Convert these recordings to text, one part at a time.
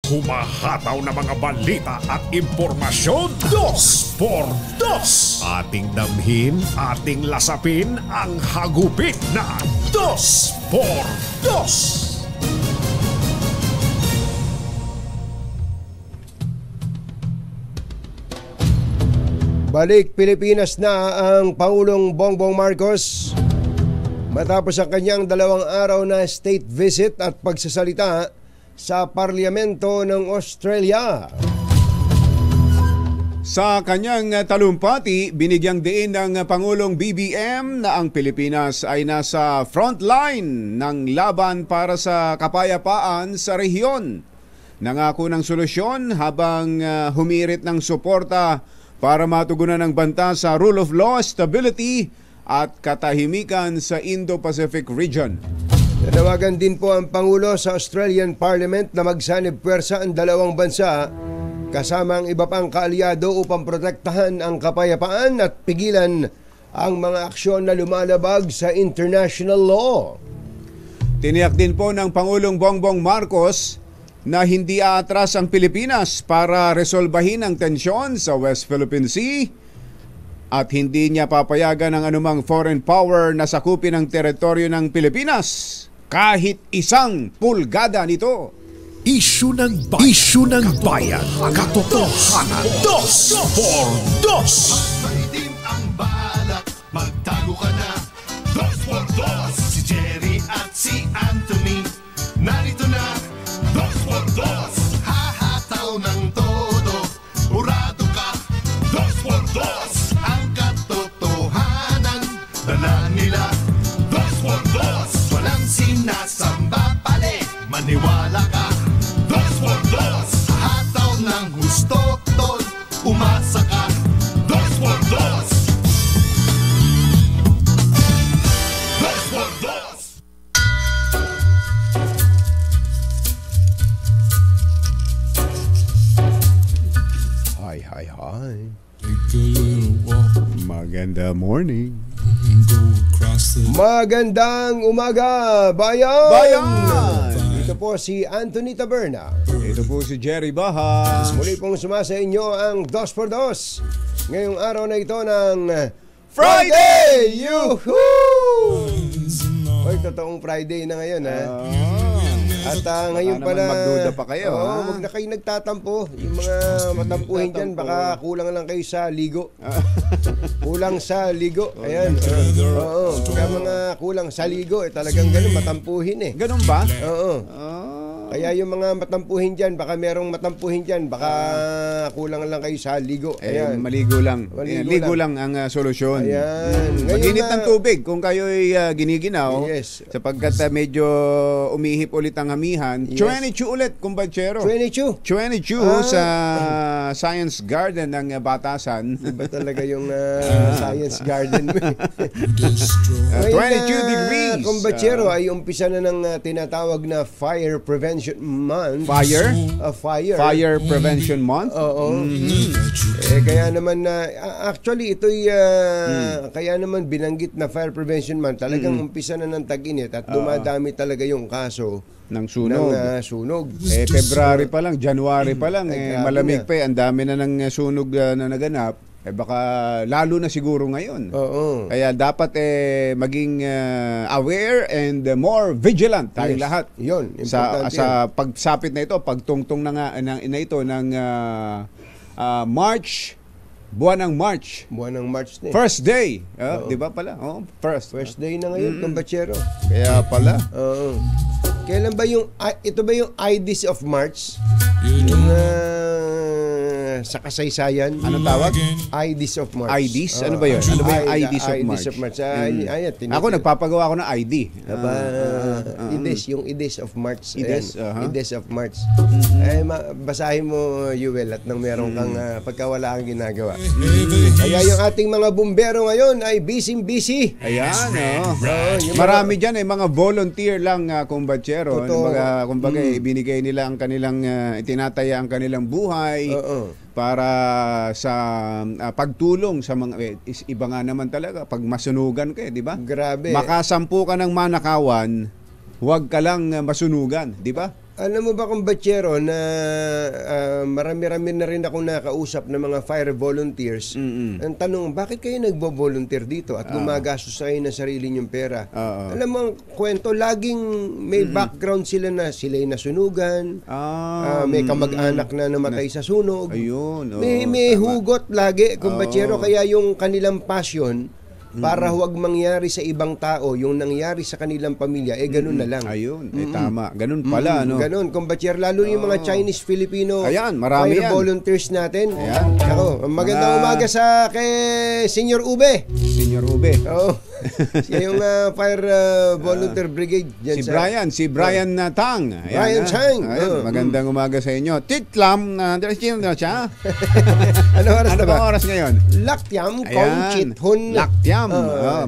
Humahataw na mga balita at impormasyon. Dos por dos. Ating damhin, ating lasapin ang hagupit na Dos por Dos. Balik Pilipinas na ang Pangulong Bongbong Marcos matapos ang kanyang 2 araw na state visit at pagsasalita sa Parlamento ng Australia. Sa kanyang talumpati, binigyang diin ng Pangulong BBM na ang Pilipinas ay nasa frontline ng laban para sa kapayapaan sa rehiyon. Nangako ng solusyon habang humirit ng suporta para matugunan ng banta sa rule of law, stability at katahimikan sa Indo-Pacific region. Nanawagan din po ang Pangulo sa Australian Parliament na magsanib puwersa ang dalawang bansa kasama ang iba pang kaalyado upang protektahan ang kapayapaan at pigilan ang mga aksyon na lumalabag sa international law. Tiniyak din po ng Pangulong Bongbong Marcos na hindi aatras ang Pilipinas para resolbahin ang tensyon sa West Philippine Sea at hindi niya papayagan ang anumang foreign power na sakupin ang teritoryo ng Pilipinas kahit isang pulgada nito. Isyu ng bayan. Katotohanan. Dos por dos. Maitim ang balak, magtago ka na. Dos por dos. Si Jerry at si Anthony, narito na. Dos por dos. Hahataw ng todo, urado ka. Dos por dos. Ang katotohanan, dala nila. Dos por dos. Walang sinasamba pali, maniwala ka. Dos por dos. Hataw ng gusto, tol, umasa ka. Dos por dos. Dos por dos. Hi. Take a little walk Maganda morning. and go across the Magandang umaga, bayan! Bayan! Ito po si Anthony Taberna. Ito po si Jerry Baha. Muli pong sumasa inyo ang Dos por Dos. Ngayong araw na ito ng Friday! Yuhuu! Hoy, totoong Friday na ngayon, ha? At ngayon Baka pala, naman magduda pa kayo, oo, ha? wag na kayo nagtatampo. Yung mga matampuhin dyan, baka kulang lang kayo sa ligo. Kulang sa ligo. Ayan. Oo, kaya mga kulang sa ligo, talagang ganun, matampuhin eh. Ganun ba? Oo. Ah. Kaya yung mga matampuhin dyan, baka merong matampuhin dyan, baka kulang lang kayo sa ligo. Ayan. Maligo lang. Maligo Ligo lang ang solusyon. Ayan. Mag-init Ngayon ng na- tubig kung kayo'y giniginaw. Yes. Sapagkat medyo umihip ulit ang hamihan. Yes. 22 ulit, kumbachero. 22. 22 sa Science Garden ng Batasan. Iba talaga yung science garden mo. 22 degrees. Kumbachero ay umpisa na ng tinatawag na Fire Prevention Month. Fire? Fire Prevention Month? Oo. Kaya naman actually ito'y kaya naman binanggit na Fire Prevention Month. Talagang umpisa na ng tag-init at dumadami talaga yung kaso Ng sunog. ng sunog. February pa lang, January pa lang, Ay, grabe malamig na. pa ang dami na ng sunog na naganap. Baka lalo na siguro ngayon. Oo. Kaya dapat maging aware and more vigilant tayo Yes. lahat. Yun, Sa importante sa pagsapit na ito, pagtungtong na ito ng March, buwan ng March. Buwan ng March na eh. First day, di ba pala? Oh, first. First day na ngayon, kumbachero. Kaya pala. Oo. Kailan ba yung ito ba yung IDs of March? Yung sa kasaysayan. Anong tawag? IDs of March. IDs? Ano ba yun? Ano ba yung IDs of March? IDs of March. Ako nagpapagawa ako ng ID. Yung IDs of March. IDs, Ayan, IDs of March. Basahin mo, Yuel, at nang meron kang pagkawala kang ginagawa. Kaya yung ating mga bumbero ngayon ay busy. Ayan, yung marami dyan mga volunteer lang kumbatsero. Totoo. Kumbaga ibinigay nila ang kanilang, itinataya ang kanilang buhay para sa pagtulong sa mga, iba nga naman talaga, pag masunugan ka di ba? Grabe. Makasampu ka ng manakawan, huwag ka lang masunugan, di ba? Alam mo ba kung Bachero na marami-rami na rin akong nakausap ng mga fire volunteers. Ang tanong, bakit kayo nagbo-volunteer dito at gumagastos sa kayo ng sarili niyong pera? Alam mo, ang kwento, laging may background sila na sila'y nasunugan, may kamag-anak na namatay sa sunog. Ayun. May hugot lagi kung Bachero, kaya yung kanilang passion para huwag mangyari sa ibang tao yung nangyari sa kanilang pamilya, ganun na lang. Ayun, tama. Ganun pala, no? Ganun, kumbacher, lalo yung mga Chinese-Filipino marami fire yan. volunteers natin. Ayan. Ako, magandang umaga sa kay Senior Ube. Senior Ube. Oo. Siya yung fire volunteer brigade dyan Si Brian na Tang. Ayan, Brian Chang. Ayan, magandang umaga sa inyo. Titlam, sino na siya? Ano oras na ba? Ano oras ngayon? Laktiam Kong Chithun. Laktiam.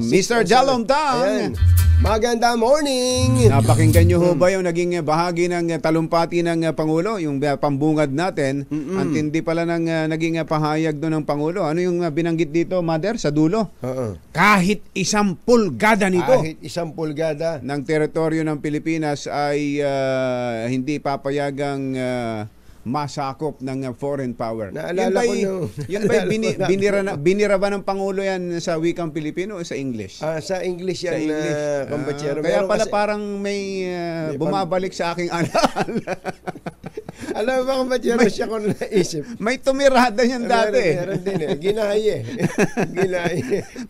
Mr. Jalom Tang. Ayan. Magandang morning. Napakinggan nyo ho ba yung naging bahagi ng talumpati ng Pangulo? Yung pambungad natin. Ang tindi pala ng naging pahayag doon ng Pangulo. Ano yung binanggit dito, Mother, sa dulo? Kahit 1 pulgada nito. Kahit 1 pulgada ng teritoryo ng Pilipinas ay hindi papayagang masakop ng foreign power. Naalala ko nung... Yun ba'y binira ba ng Pangulo yan sa wikang Pilipino o sa English? Sa English yan, Sa English. Kumbachero. Kaya pala kasi, parang may bumabalik sa aking alaala. alam mo ba kumbachero, siya ko naisip. May tumirada niyan dati. Meron din Ginaye.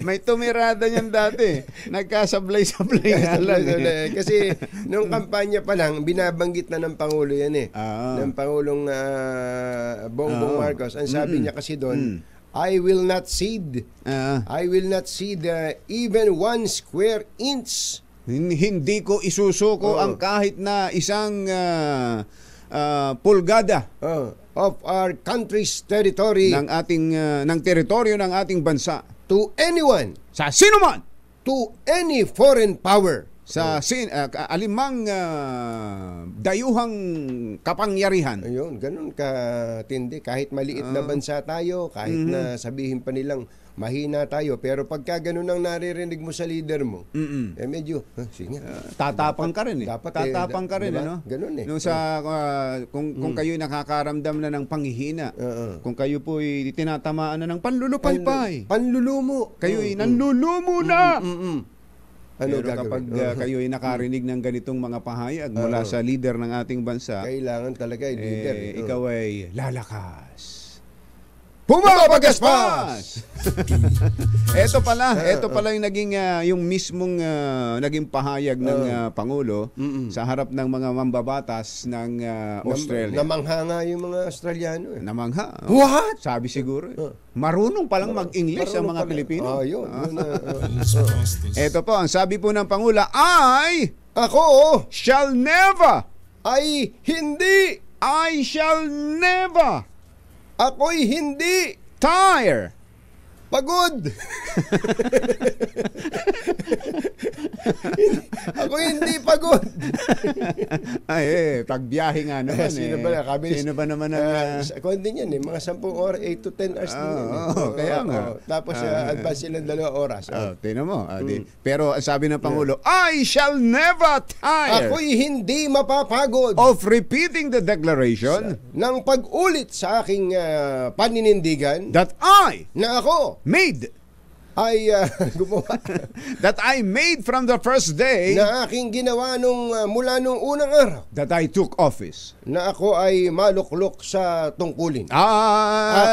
May tumirada niyan dati. Nagkasablay-sablay nga lang. Kasi nung kampanya pa lang, binabanggit na ng Pangulo yan ng Pangulong Bongbong Marcos. Ang sabi niya kasi doon, I will not cede. I will not cede even 1 square inch. Hindi ko isusuko ang kahit na isang pulgada of our country's territory ng teritoryo ng ating bansa to anyone, sa sino man, to any foreign power, sa alimang dayuhang kapangyarihan. Ayun, ganun katindi. Kahit maliit na bansa tayo, kahit na sabihin pa nilang mahina tayo, pero pagka ganun ang naririnig mo sa leader mo, medyo, sige nga. Tatapang ka rin Tatapang ka rin, diba? ano? Ganun Nung sa, kung kayo nakakaramdam na ng panghihina, kung kayo po'y tinatamaan na ng panlulupalpay, panlulumo. Kayo'y nanlulumo na! Ano pero kapag kayo'y nakarinig ng ganitong mga pahayag mula sa leader ng ating bansa, kailangan talaga leader. Ikaw ay lalakas. Pumapagaspas! Ito pala yung naging yung mismong naging pahayag ng Pangulo sa harap ng mga mambabatas ng Australia. Namangha nga yung mga Australiano. Namangha. What? Sabi siguro. Marunong palang mag-English ang mga Pilipino. Yun. Ito po, ang sabi po ng Pangulo ay, ako shall never, ay hindi, I shall never, ako'y hindi tire, pagod. Ako hindi pagod. Ay, pagbiyahe nga naman Sino ba? Sino ba naman ang... Kung din yan mga 10 oras, 8 to 10 hours din yan. Kaya nga. Tapos advance silang 2 oras. Tingnan mo. Pero sabi ng Pangulo, I shall never tire ako'y hindi mapapagod of repeating the declaration ng pag-ulit sa aking paninindigan that I na ako made ay gumawa that I made from the first day na aking ginawa mula nung unang araw that I took office, na ako ay maluklok sa tungkulin. I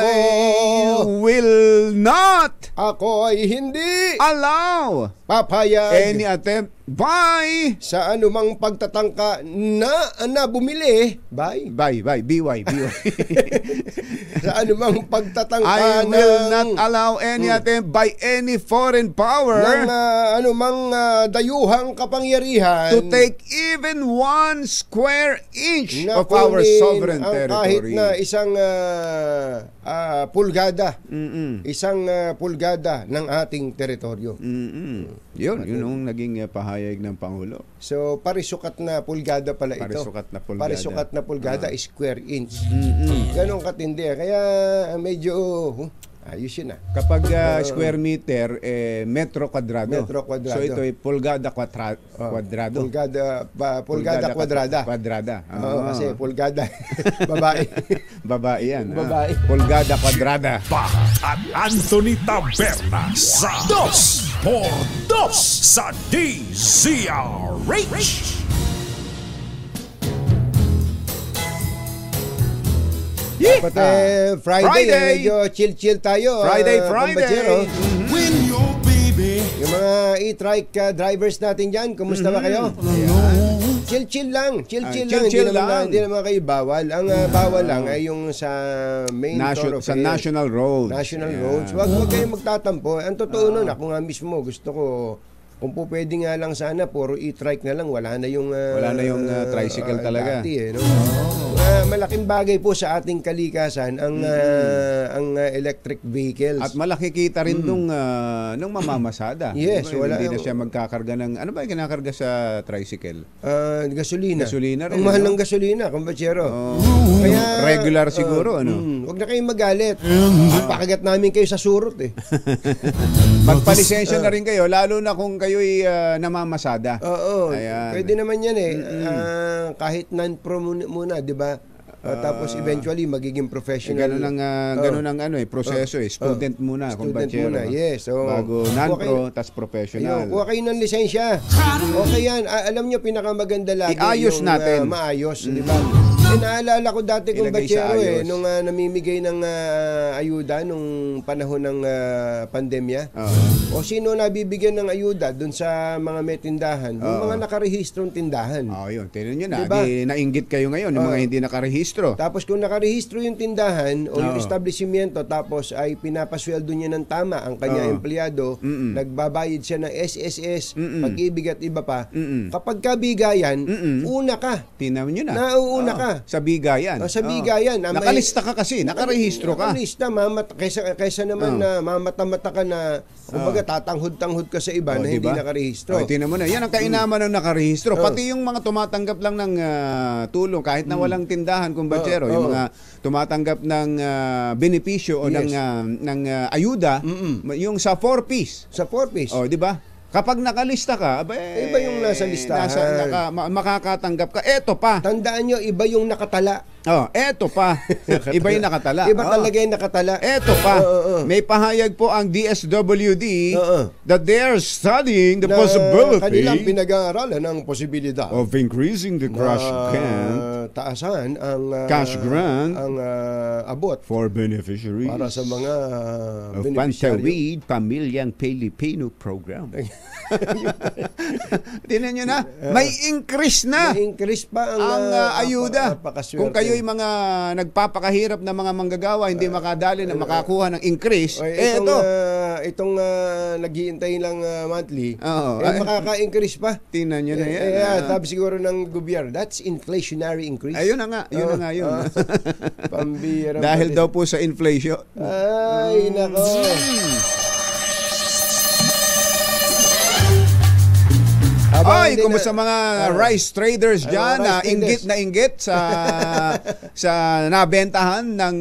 will not Ako ay hindi allow papayag any attempt by sa anumang pagtatangka na bumili BY sa anumang pagtatangka I will not allow any attempt by any foreign power ng anumang dayuhang kapangyarihan to take even 1 square inch na of our kunin sovereign ang territory. kahit na isang pulgada. Isang pulgada ng ating teritoryo. Yun ang naging pahayag ng Pangulo. So, parisukat na pulgada pala ito. Parisukat na pulgada, square inch. Ganon katindi. Kaya medyo, Ayos yun ah. Kapag square meter, metro kwadrado. Metro kwadrado. So ito ay pulgada kwadrado. Pulgada kwadrada. Kwadrada. Oo, kasi pulgada. Babae. Babae yan. Babae. Pulgada kwadrada. Baha at Anthony Taberna sa 2x2 sa DZRH. Pati Friday, medyo chill-chill tayo. Friday. Kumbachero. When your baby Yung mga e-trike drivers natin dyan, kumusta ba kayo? Chill-chill lang. Chill-chill lang. chill-chill lang. Hindi naman kayo bawal. Ang bawal lang ay yung sa main thoroughfare. Sa national roads. National roads. Huwag kayong magtatampo. Ang totoo nun, ako nga mismo, gusto ko, kung po pwede nga lang sana, puro e-trike na lang. Wala na yung tricycle talaga. Dati, no? Malaking bagay po sa ating kalikasan ang electric vehicles. At malaki kita rin nung mamamasada. Yes, diba? wala Hindi na yung- siya magkakarga ng... Ano ba yung kinakarga sa tricycle? Gasolina. Gasolina rin, Ang mahal no? ng gasolina, kumbachero. Regular siguro, ano? Huwag na kayong magalit. Pakagat namin kayo sa surot eh. Magpalisensya na rin kayo, lalo na kung kayo'y namamasada. Oo. Ayan. Pwede naman yan eh. Kahit non-pro muna, di ba? Tapos eventually magiging professional. Ganun ang proseso eh. Student muna, Student kumbachero. muna, yes. So, bago non-pro, tas professional. Kuha kayo ng lisensya. Okay yan. Alam nyo, pinakamaganda lagi Iayos yung natin. Maayos, di ba? Naalala ko dati kung Ilagay sa bachero ayos. nung namimigay ng ayuda nung panahon ng pandemya. O sino nabibigyan ng ayuda dun sa mga may tindahan? Yung mga nakarehistrong tindahan. Yun. Tingnan nyo na. Diba? Nainggit kayo ngayon, yung mga hindi nakarehistro. Tapos kung nakarehistro yung tindahan o yung establishmento, tapos ay pinapasweldo niya ng tama ang kanya empleyado, nagbabayad siya ng SSS, pag-ibig at iba pa, kapag kabigayan, una ka. Tingnan nyo na. Nauuna ka. Sa bigayan. Sa bigayan. Nakalista ka kasi, nakarehistro ka. Nakalista, kaysa naman na mamata-mata ka na, kumbaga tatanghod-tanghod ka sa iba na hindi diba? nakarehistro. Tingnan mo na. Yan ang kainaman ng nakarehistro. Pati yung mga tumatanggap lang ng tulong, kahit na walang tindahan, kumbachero, yung mga tumatanggap ng benepisyo o Yes. ng ayuda, yung sa 4-piece. Sa 4-piece. Di ba? Kapag nakalista ka, Iba yung nasa listahan. Makakatanggap ka. Eto pa. Tandaan nyo, iba yung nakatala. Eto pa. Iba yung nakatala. Iba talaga yung nakatala. Eto pa. May pahayag po ang DSWD that they are studying the possibility Kanilang pinag-aaralan ng posibilidad of increasing the cash grant taasan ang cash grant ang abot for beneficiaries para sa mga of beneficiaryo. Pantawid Pamilyang Pilipino Program. Tingnan nyo na, may increase na May increase pa ang ayuda. napakaswerte. Kung kayo'y mga nagpapakahirap na mga manggagawa, hindi makadali na makakuha ng increase, itong naghihintay lang monthly, Oo. makaka-increase pa. tingnan nyo na yan. Sabi siguro ng gobyerno, that's inflationary increase. Ayun na nga, yun na nga yun. Pambira. Dahil daw po sa inflation. Ay, nako. Ay, kumusta mga rice traders dyan na rice inggit traders. na inggit sa nabentahan ng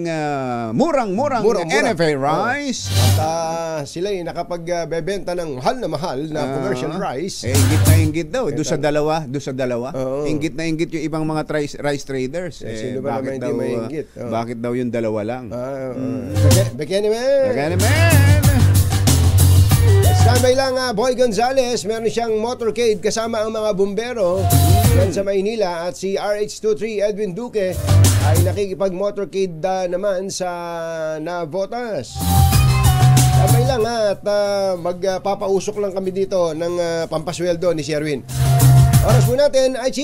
murang-murang NFA rice. At sila ay nakapagbebenta ng mahal na commercial rice. Inggit na inggit daw, doon sa dalawa. Oo. Inggit na inggit yung ibang mga rice traders. Sino ba naman hindi mainggit? Oo. Bakit daw yung dalawa lang? Bekene man. Kaya naman. Standby lang, Boy Gonzales. Meron siyang motorcade kasama ang mga bumbero yan sa Maynila. At si RH23 Edwin Duque ay nakikipag-motorcade naman sa Navotas. Standby lang at magpapausok lang kami dito ng pampasweldo ni Sherwin. Oras po natin ay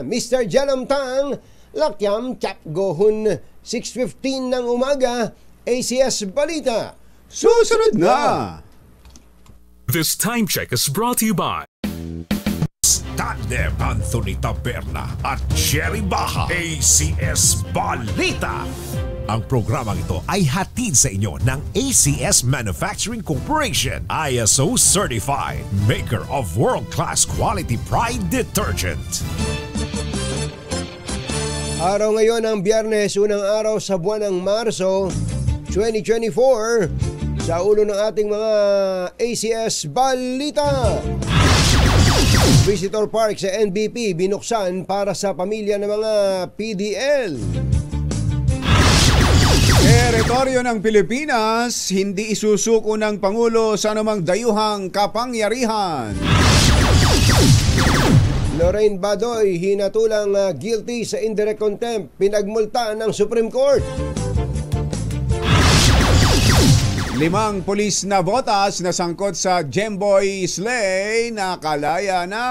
Mr. Jalom Tang Lakyam Chap Gohun 6:15 ng umaga. ACS Balita. Susunod na! This time check is brought to you by Tandem Anthony Taberna at Jerry Baja. ACS Balita. Ang programang ito ay hatid sa inyo ng ACS Manufacturing Corporation, ISO Certified, maker of world-class quality Pride detergent. Araw ngayon ang Biyernes, unang araw sa buwan ng Marso. 2024 sa ulo ng ating mga ACS Balita. Visitor Park sa NBP binuksan para sa pamilya ng mga PDL. Teritoryo ng Pilipinas, hindi isusuko ng Pangulo sa anumang dayuhang kapangyarihan. Lorraine Badoy hinatulang guilty sa indirect contempt, pinagmultaan ng Supreme Court. 5 pulis na botas na sangkot sa Gemboy Slay nakalaya na.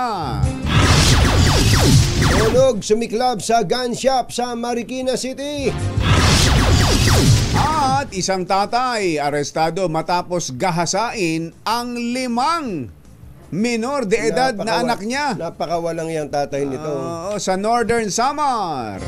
Tulog sumiklab sa gun shop sa Marikina City. At isang tatay arestado matapos gahasain ang 5 minor de edad na anak niya. Napakawalang yang tatay nito. Sa Northern Samar.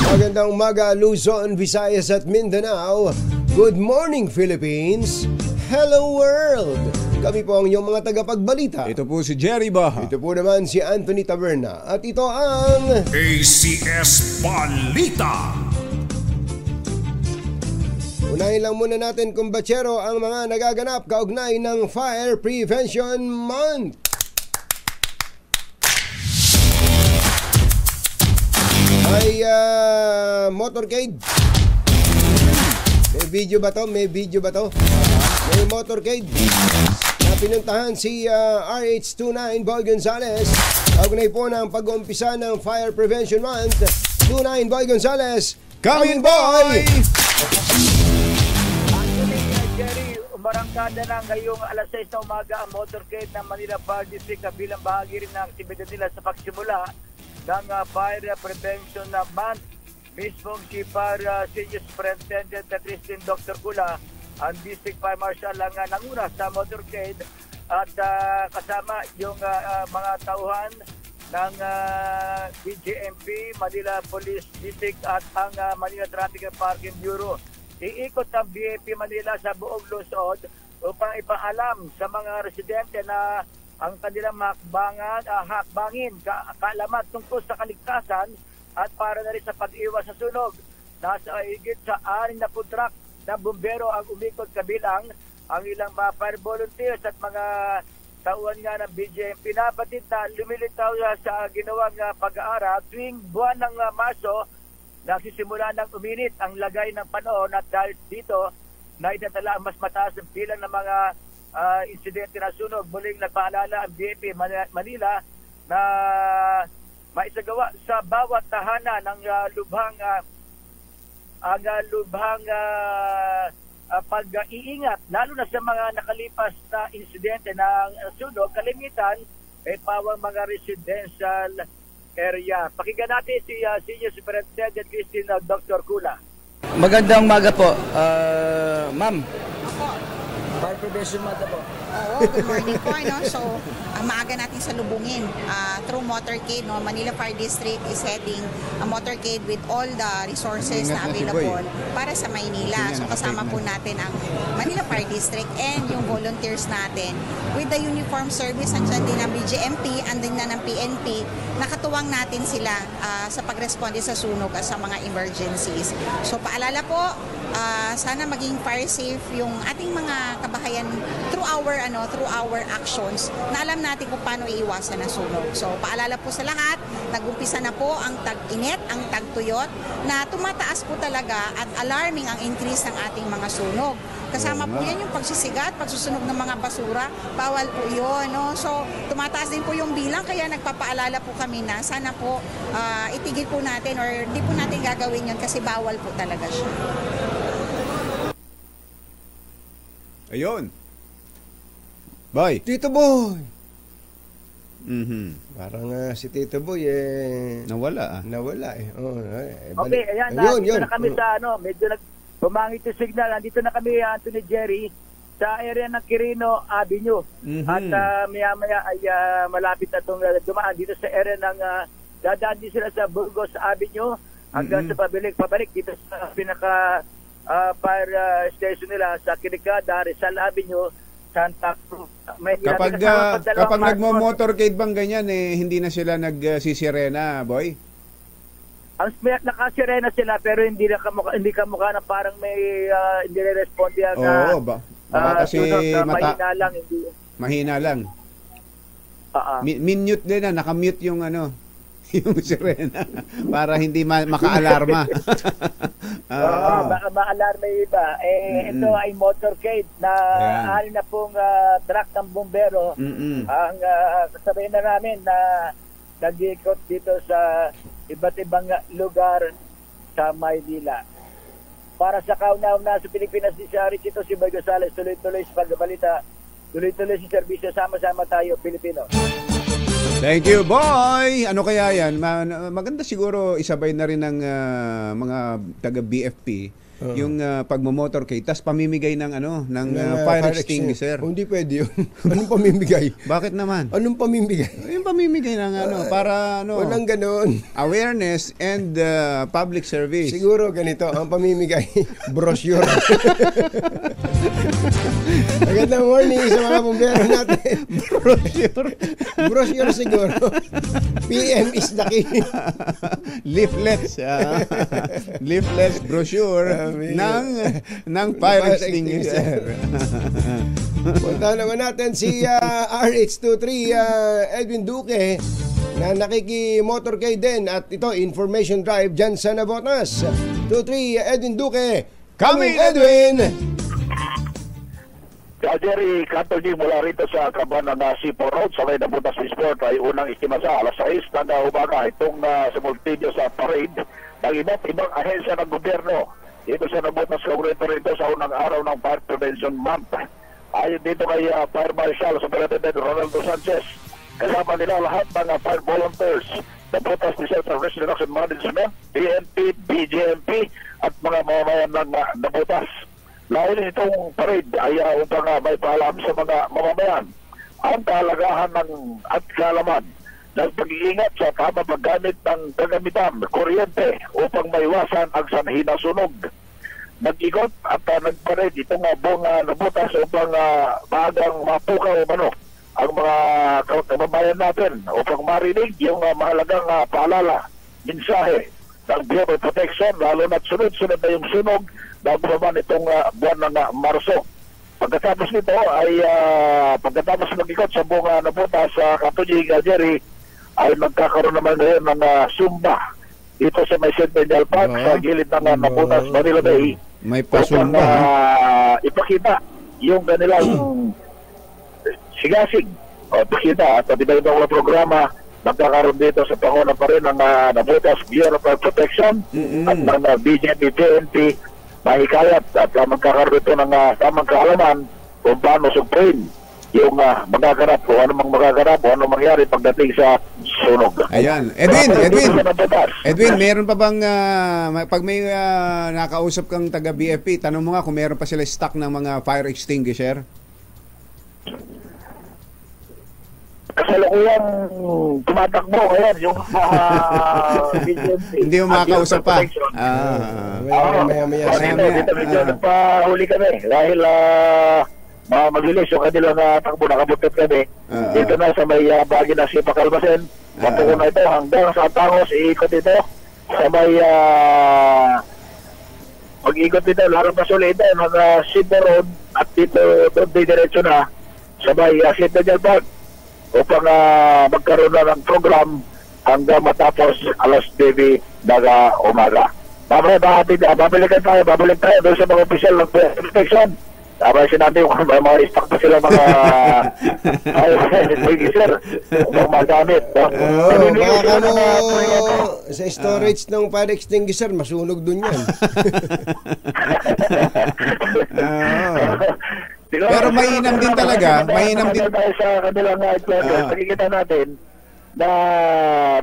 Magandang umaga, Luzon, Visayas at Mindanao. Good morning, Philippines. Hello, world. Kami po ang inyong mga tagapagbalita. Ito po si Jerry Baha. Ito po naman si Anthony Taberna. At ito ang ACS Balita. Unahin lang muna natin kung batsero ang mga nagaganap kaugnay ng Fire Prevention Month. May motorcade. May video ba to? May motorcade na pinuntahan si RH29 Boy Gonzales. Kaugnay po ng pag-uumpisa ng Fire Prevention Month. 29 Boy Gonzales, coming boy! Jerry, umarangkada na ngayong alas 6 na umaga ang motorcade ng Manila Fire District bilang bahagi rin ng aktibidad nila sa pagsimula ng Fire Prevention Month. Mismong si Fire Senior Superintendent Christine Dr. Kula, ang District Fire Marshal ang nanguna sa motorcade at kasama yung mga tauhan ng BJMP, Manila Police District at ang Manila Traffic and Parking Bureau. Iikot ang BAP Manila sa buong Luzon upang ipaalam sa mga residente na ang kanilang hakbangin, kaalaman tungkol sa kaligtasan at para na rin sa pag-iwas sa sunog. Nasa higit sa 60 truck ng bumbero ang umikot kabilang ang ilang mga fire volunteers at mga tauhan nga ng BJMP na batid na lumilitaw sa ginawang pag-aaral tuwing buwan ng Marso. Nagsisimula ng uminit ang lagay ng panahon at dahil dito na itatala ang mas mataas ng bilang ng mga insidente na sunog. Muling nagpaalala ang BAP Manila na maisagawa sa bawat tahanan ng lubhang pag-iingat, lalo na sa mga nakalipas na insidente ng sunog. Kalimitan ay pawang mga residential area. Pakinggan natin si Senior Superintendent Christine Dr. Kula. Magandang umaga po, ma'am. Fire Prevention Month po. Oo, good morning po. So, maaga natin salubungin through motorcade. Manila Fire District is heading a motorcade with all the resources na available para sa Maynila. So, kasama po natin ang Manila Fire District and yung volunteers natin. With the uniform service, andyan din ang BJMP, andin na ng PNP. Nakatuwang natin sila sa pagresponde sa sunog at sa mga emergencies. So, paalala po, sana maging fire safe yung ating mga kabahayan through our actions na alam natin kung paano iiwasan ang sunog. So paalala po sa lahat, nag-umpisa na po ang tag-init, ang tag-tuyot na tumataas po talaga at alarming ang increase ng ating mga sunog. Kasama po yan yung pagsisigat, pagsusunog ng mga basura, bawal po yun. No? So tumataas din po yung bilang kaya nagpapaalala po kami na sana po itigil po natin or di po natin gagawin yun kasi bawal po talaga siya. Ayun. Boy. Tito Boy. Mhm. Parang si Tito Boy Nawala Nawala Okay, ayan. Nandito na kami sa medyo bumangit yung signal. Nandito na kami, Anthony Jerry, sa area ng Quirino Avenue. Mhm. At maya-maya ay malapit na itong dumaan dito sa area ng dadaan din sila sa Burgos Avenue hanggang sa pabalik dito sa pinaka fire station nila sa Kinikada, Rizal Avenue, Santa Cruz. Kapag nagmo-motorcade bang ganyan hindi na sila nagsisirena, boy? Ang nakasirena sila pero hindi kamukha na parang may hindi responde ang Oo, baka kasi mahina lang, hindi. Mahina lang. Minute din nakamute yung yung sirena para hindi maka-alarma. Ma-alarma yung iba. Ito ay motorcade na ahal na pong truck ng bumbero. Ang kasabay na namin na nag-ikot dito sa iba't ibang lugar sa Maynila. Para sa kauna-una sa Pilipinas, si Richito, si Boy Gonzales, tuloy-tuloy sa pagbabalita, tuloy-tuloy sa serbisyo, sama-sama tayo, Pilipino. Thank you, boy! Ano kaya yan? Maganda siguro isabay na rin ng mga taga-BFP yung pagmo-motorcade, tas pamimigay ng fire extinguisher. Hindi pwede yun. Anong pamimigay? Bakit naman? Anong pamimigay? Yung pamimigay ng para walang ganoon. Awareness and public service. Siguro ganito, ang pamimigay, brochure. Magandang morning sa mga bumbero natin. Brochure siguro. PM is the key. Leaflets. Leaflets, brochure ng fire extinguisher. Punta naman natin si RH23 Edwin Duque na nakiki-motorcade din at ito information drive dyan sa Navotas. 23 Edwin Duque. Coming Edwin! Jerry Cantoni mula rito sa kaban ng Sipo Road sa may Nabutas Sport ay unang istimasa alas 6 ng umaga itong simultidyo sa parade ng iba't ibang ahensya ng gobyerno dito sa Nabutas Kongreso rito sa unang araw ng Fire Prevention Month. Ayon dito kay Fire Marshal Superintendent Ronaldo Sanchez, kasama nila lahat ng fire volunteers, Nabutas Disaster Risk Reduction Management, PNP, BGMP at mga mamamayan ng Nabutas. Lain itong parade ay upang may paalam sa mga mamamayan ang kahalagahan at kaalaman ng pag-iingat sa tamang paggamit ng kagamitan, kuryente upang maiwasan ang sanhi na sunog. Nag-igot at nag-parade itong buong Nabutas upang maagang mapukaw ang mga kababayan natin upang marinig yung mahalagang paalala, mensahe ng Bureau of Protection, lalo na't sunod-sunod na yung sunog bago naman itong buwan ng Marso. Pagkatapos nito ay pagkatapos mag-ikot sa buong Nabutas sa Katunying Jerry ay magkakaroon naman ngayon ng Zumba dito sa may Centennial Park sa gilid ng Nabutas, Manila Bay. May pasumba. Ipakita yung kanilang sigasig o ipakita at iba-ibang programa magkakaroon dito sa panguna pa rin ng Nabutas Bureau of Protection at ng BJP, PNP, mahikayat at magkakaroon ito ng tamang kaalaman kung paano sugpuin yung magaganap o anumang magaganap o anumang mangyari pagdating sa sunog. Ayan. Edwin, meron pa bang pag may nakausap kang taga BFP, tanong mo nga kung meron pa sila stock ng mga fire extinguisher? Kasalukuyang tumatakbo ngayon yung hindi mo makakausap pa. Medyo nagpahuli kami dahil magilis yung kanilang takbo, nakabutot kami. Dito na sa may bagi na si Pakalmasen. Patungo na ito hanggang sa Tangos, iikot ito sa may mag-ikot dito, larang pasuli ito ng Sipo Road at dito doon diretso na sa may Centennial Park upang magkaroon na ng program hanggang matapos alas 9 ng umaga. Babalik tayo doon sa mga opisyal ng protection. Tapos sinabi ko kung mga stock pa sila mga sir upang magamit. Baka sa storage ng fire extinguisher, masunog dun yan. Pero mainam din talaga, mainam din tayo sa kanilang nakikita natin na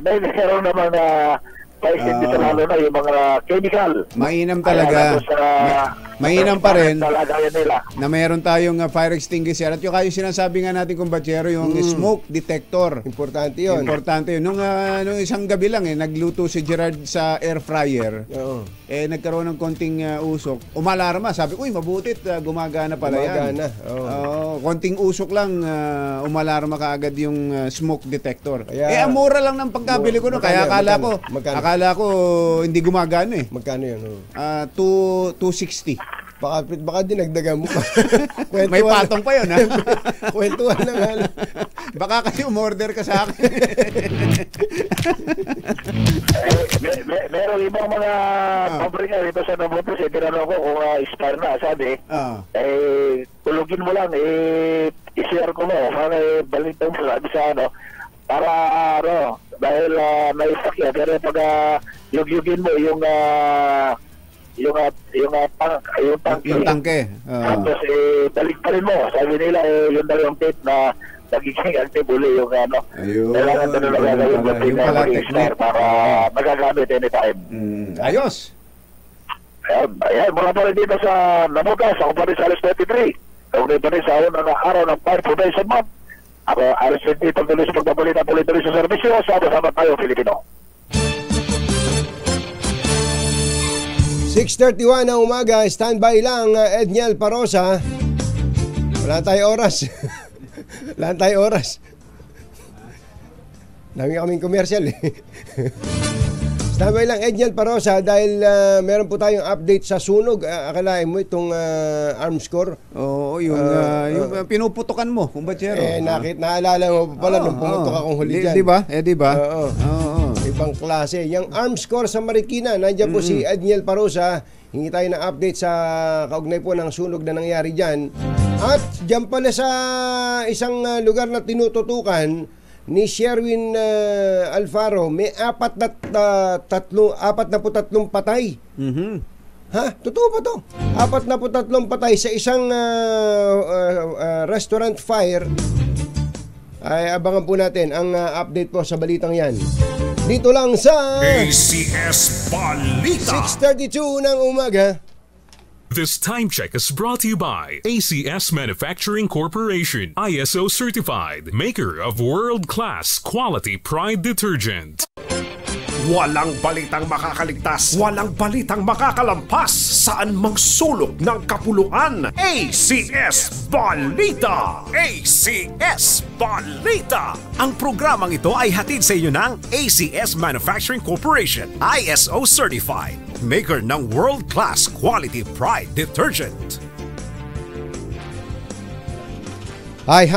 meron naman na paisip dito lalo na yung mga chemical. Mainam talaga. Mainam pa rin Talagayan nila. na meron tayong fire extinguisher at yung kayo sinasabi nga natin kumbatsero yung smoke detector. Importante yun. Importante yun. Nung isang gabi lang nagluto si Gerard sa air fryer. Oo. Nagkaroon ng konting usok. Umalarma. Sabi ko, mabutit. Gumagana pala yan. Gumagana. Oo. Konting usok lang, umalarma kaagad yung smoke detector. Kaya, ang mura lang ng pagkabili ko. No? Kaya akala ko hindi gumagana eh. Magkano yun? 260. Baka dinagdagan mo pa. May patong pa yun, ha? Kwentuhan na nga. Baka kasi umorder ka sa akin. Meron ibang mga company nga dito sa Nabotos, tinanong ko kung expire na, sabi. Tulugin mo lang, i-share ko mo, para balitan mo sabi sa para dahil may sakya, pero pag yugyugin mo yung tangke. Tapos balik pa rin mo. Sabi nila yung dalawang tape na nagiging active uli yung kailangan na nagagawin para magagamit anytime. Ayos. Ayan, mula pa rin dito sa Namugas, ako pa rin sa alas 23. Kaunay pa rin sa unang araw ng Fire Prevention Month. Ako, alas 20, pagtuloy sa pagbabalita tuloy-tuloy sa servisyo. Sama-sama tayo, Filipino. 6:31 ng umaga, standby lang Edniel Parosa. Wala tayong oras. Wala tayong oras. Dami kaming komersyal eh. Standby lang Edniel Parosa dahil meron po tayong update sa sunog. Akalain mo itong arms core. Oo, yung pinuputukan mo, kumbatsero. Naalala mo pa pala nung pumutok akong huli dyan. Di ba? Oo. Ibang klase. Yung arms core sa Marikina, nandiyan po si Edniel Parosa. Hingi tayo ng update sa kaugnay po ng sunog na nangyari dyan. At dyan pala sa isang lugar na tinututukan ni Sherwin Alfaro, may 43 patay. Ha? Totoo ba to? 43 patay sa isang restaurant fire. Ay abangan po natin ang update po sa balitang yan. Dito lang sa ACS Balita. 6:32 ng umaga. This time check is brought to you by ACS Manufacturing Corporation, ISO certified, maker of world-class quality Pride detergent. Walang balitang makakaligtas, walang balitang makakalampas, saan mang sulok ng kapuluan. ACS Balita! ACS Balita! Ang programang ito ay hatid sa inyo ng ACS Manufacturing Corporation, ISO certified, maker ng world-class quality Pride detergent. Hi!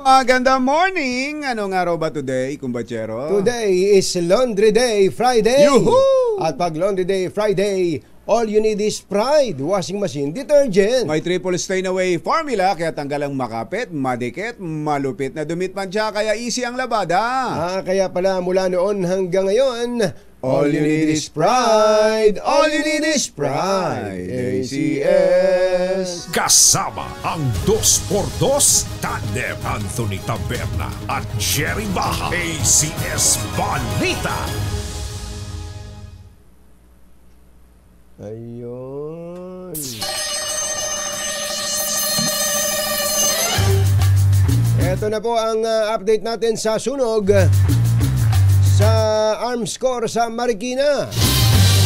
Magandang morning! Anong araw ba today, kumbatsero? Today is Laundry Day Friday. Yuhuu! At pag Laundry Day Friday, all you need is Pride washing machine detergent. May triple stain away formula kaya tanggal ang makapit, madikit, malupit na dumit mancha kaya easy ang labada. Kaya pala mula noon hanggang ngayon, all you need is Pride. All you need is Pride. ACS. Kasama ang 2x2 tandem Anthony Taberna at Jerry Baha. ACS Balita. Ayun. Ito na po ang update natin sa sunog sa arms core sa Marikina.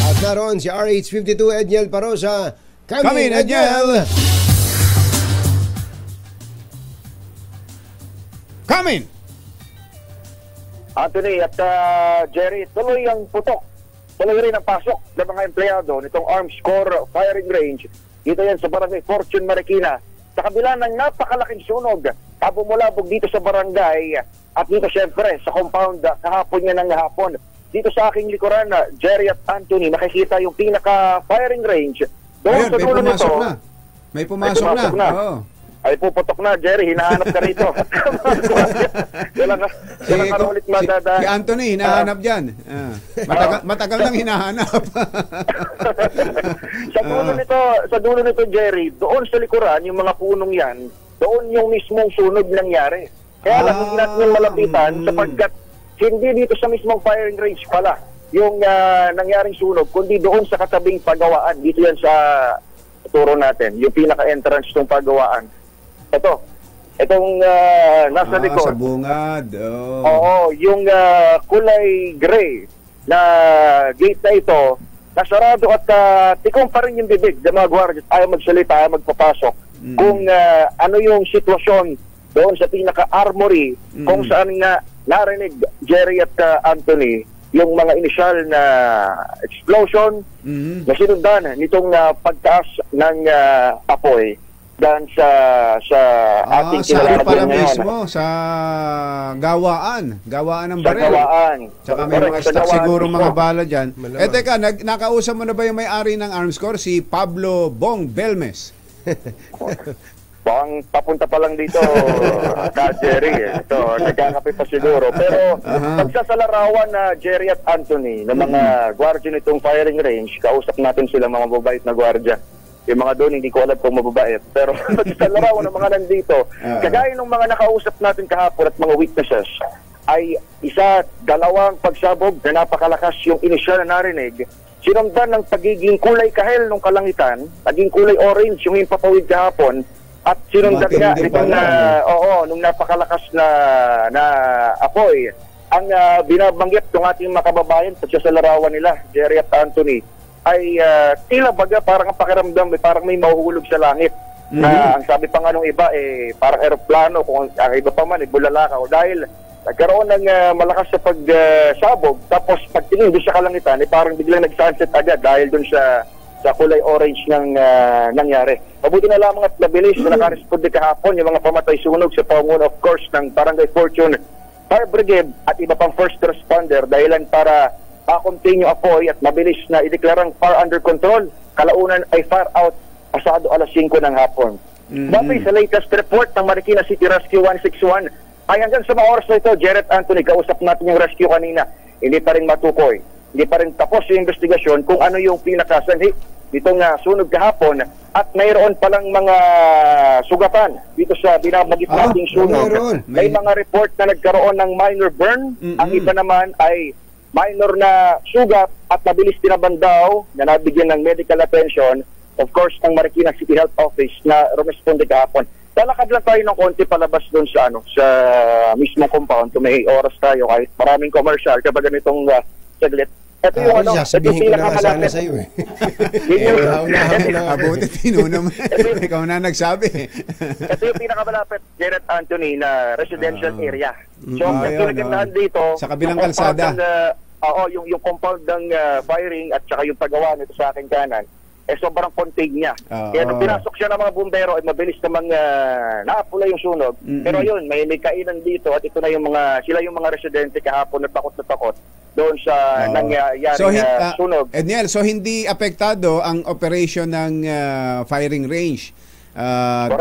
At naroon si RH52 Edniel Parosa. Come in, Edniel! Come in! Anthony at Jerry, tuloy ang putok. Tuloy rin ang pasok ng mga empleyado nitong Arms Corps firing range. Dito yan sa Barangay Fortune, Marikina. Sa kabila ng napakalaking sunog, bumulabog dito sa barangay at dito syempre sa compound kahapon yan ng hapon. Dito sa aking likuran, Jerry at Anthony, nakikita yung pinaka-firing range. Doon ayun, sa dulo nito, may pumasok na. Oo. Ay puputok na, Jerry, hinahanap ka rito. Kailan ka ulit madadaan. Si Anthony, hinahanap dyan. Matagal nang hinahanap. Sa dulo nito, Jerry, doon sa likuran, yung mga punong yan, doon yung mismong sunog nangyari. Kaya lang, hindi natin yung malapitan sapagkat hindi dito sa mismong firing range pala. yung nangyaring sunog, kundi doon sa katabing pagawaan. Dito yan sa turo natin, yung pinaka-entrance ng pagawaan. Itong nasa likod. Sa bungad. Oo, yung kulay gray na gate na ito, nasarado at tikong pa rin yung bibig ng mga gwardiya. Ayaw magsalita, ayaw magpapasok. Kung ano yung sitwasyon doon sa pinaka-armory, kung saan nga narinig Jerry at Anthony yung mga initial na explosion na sinundan nitong pagtaas ng apoy dan sa ating kinalaman pala ngayon. Mismo sa gawaan ng Sa baril. gawaan. Tsaka may mga stock siguro mga bala dyan. Teka, nakausap mo na ba yung may-ari ng Arms Corps, si Pablo Bong Belmes? Bang papunta pa lang dito ka Jerry. Ito, nagkakape pa siguro. Pero pagsasalarawan na Jerry at Anthony ng mga gwardiya nitong firing range, kausap natin sila mga mababait na gwardiya. Yung mga doon, hindi ko alam kung mababait. Pero pagsasalarawan ng mga nandito, kagaya ng mga nakausap natin kahapon at mga witnesses, ay isa, dalawang pagsabog na napakalakas yung inisyal na narinig, sinundan ng pagiging kulay kahel ng kalangitan, naging kulay orange yung impapawid kahapon, at sinundan nga itong nung napakalakas na apoy. Ang binabanggit ng ating mga kababayan pagsasalarawan nila, Jerry at Anthony, ay tila baga parang ang pakiramdam, parang may mahuhulog sa langit. Ang sabi pa nga nung iba, parang aeroplano, kung ang iba pa man, bulalakaw. Dahil nagkaroon ng malakas sa pagsabog, tapos pagtingin doon sa kalangitan, parang biglang nag-sunset agad dahil doon sa kulay orange ng nangyari. Mabuti na lamang at nabilis na nakaresponde kahapon yung mga pamatay sunog sa pangunguna, of course, ng Barangay Fortune Fire Brigade at iba pang first responder dahilan para ma-contain yung apoy at mabilis na ideklarang fire under control. Kalaunan ay fire out pasado alas 5 ng hapon. Babay sa latest report ng Marikina City Rescue 161 ay hanggang sa mga oras na ito, Jared Anthony, kausap natin yung rescue kanina, hindi pa rin matukoy. Hindi pa rin tapos yung investigasyon kung ano yung pinakasanhi ditong sunog kahapon at mayroon palang mga sugatan dito sa binabagit nating sunog. May mga report na nagkaroon ng minor burn. Ang iba naman ay minor na sugat at mabilis tinabandaw na nabigyan ng medical attention, of course, ng Marikina City Health Office na rumisponde kahapon. Lalakad lang tayo ng konti palabas doon sa mismo compound kung may oras tayo kahit maraming commercial kapag ganitong saglit. Ito yung sabihin ko na sana sa iyo Abuti tinuna mo. Ikaw na nagsabi. Ito yung pinakamalapit, Jared Anthony, na residential area. So, nagkulagandahan dito sa kabilang kalsada. Yung compound ng firing at saka yung paggawa nito sa aking kanan, sobrang contained niya. Kaya nung pinasok siya ng mga bumbero, ay mabilis namang naapula yung sunog. Pero yun, may kainan dito at ito na sila yung mga residente kahapon na takot doon sa nangyayaring sunog. Edniel, so hindi apektado ang operation ng firing range?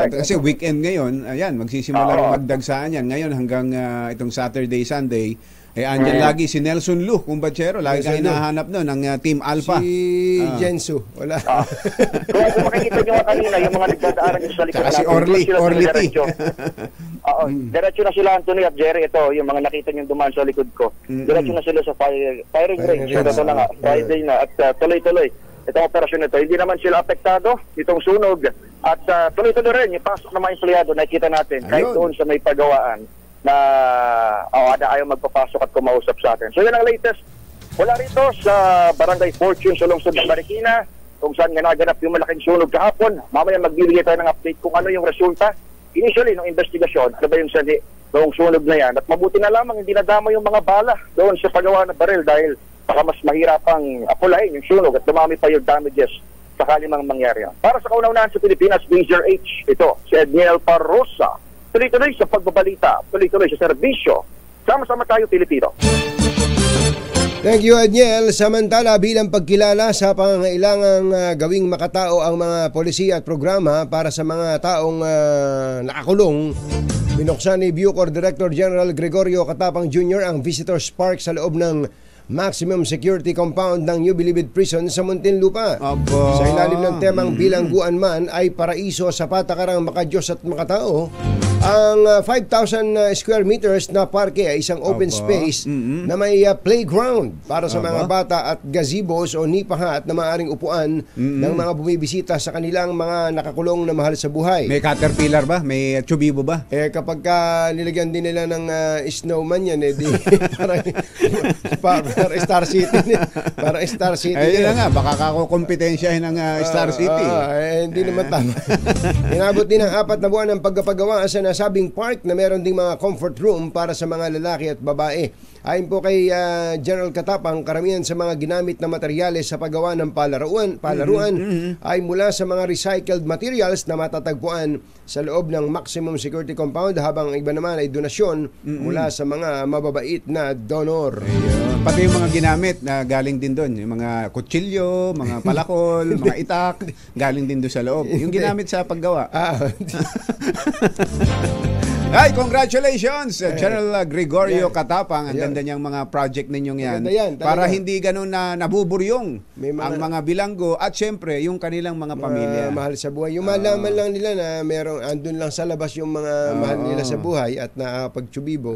Kasi weekend ngayon, ayan, magsisimula magdagsaan yan. Ngayon hanggang itong Saturday, Sunday, andyan lagi si Nelson Lu, kumbachero. Lagi kayo nahanap no ng Team Alpha. Si Jensu, wala. Kung makikita nyo kanina, yung mga nagdadaanan sa likod natin. Si Orly T. Diretso na sila, Anthony at Jerry. Ito, yung mga nakita nyo dumaan sa likod ko. Diretso na sila sa firing range. So, ito na nga, Friday na. At tuloy-tuloy, itong operasyon ito. Hindi naman sila apektado itong sunog. At tuloy-tuloy rin, yung pasok ng mga empleyado, nakikita natin, kahit doon sa may pagawaan, na ayaw magpapasok at kumausap sa atin. So, yun ang latest. Wala rito sa Barangay Fortune sa lungsod ng Marikina, kung saan nga naganap yung malaking sunog kahapon. Mamaya magbibigay tayo ng update kung ano yung resulta. Initially, ng investigasyon, ano ba yung sanhi noong sunog na yan. At mabuti na lamang hindi nadama yung mga bala doon sa paggawa ng baril dahil baka mas mahirapang apulahin yung sunog at dumami pa yung damages sakali mang mangyari. Para sa kauna-unahan sa Pilipinas, Major H, ito, si Edniel Parrosa. Tuloy-tuloy sa pagbabalita, tuloy-tuloy sa serbisyo. Sama-sama tayo, Pilipino. Thank you, Edniel. Samantala, bilang pagkilala sa pangangailangang gawing makatao ang mga polisiya at programa para sa mga taong nakakulong, binuksan ni Bucor Director General Gregorio Katapang Jr. ang Visitors Park sa loob ng maximum security compound ng New Bilibid Prison sa Muntinlupa. Sa ilalim ng temang bilangguan man ay paraiso sa patakarang makadiyos at makatao, Ang 5,000 square meters na parke ay isang open space na may playground para sa mga bata at gazebos o nipahat na maaaring upuan ng mga bumibisita sa kanilang mga nakakulong na mahal sa buhay. May caterpillar ba? May chubibo ba? Kapag nilagyan din nila ng snowman yan, di para Star City. Para Star City. Ayun na nga, baka kakukompetensyahin ng Star City. Hindi naman tama. Inabot din ang 4 na buwan ng pagpapagawa sa nasabing park na meron ding mga comfort room para sa mga lalaki at babae. Ayon po kay General Katapang, karamihan sa mga ginamit na materyales sa paggawa ng palaruan ay mula sa mga recycled materials na matatagpuan sa loob ng maximum security compound, habang iba naman ay donasyon mula sa mga mababait na donor. Ayun. Pati yung mga ginamit na galing din doon, yung mga kutsilyo, mga palakol, mga itak, galing din doon sa loob. Yung ginamit sa paggawa. Ay, congratulations, General Gregorio Katapang. Ang ganda niyang mga project ninyong yan. Para hindi ganun na nabuburyong ang mga bilanggo at syempre yung kanilang mga pamilya. Mahal sa buhay. Yung malaman lang nila na merong andun lang sa labas yung mga mahal nila sa buhay at nakakapag-chubibo.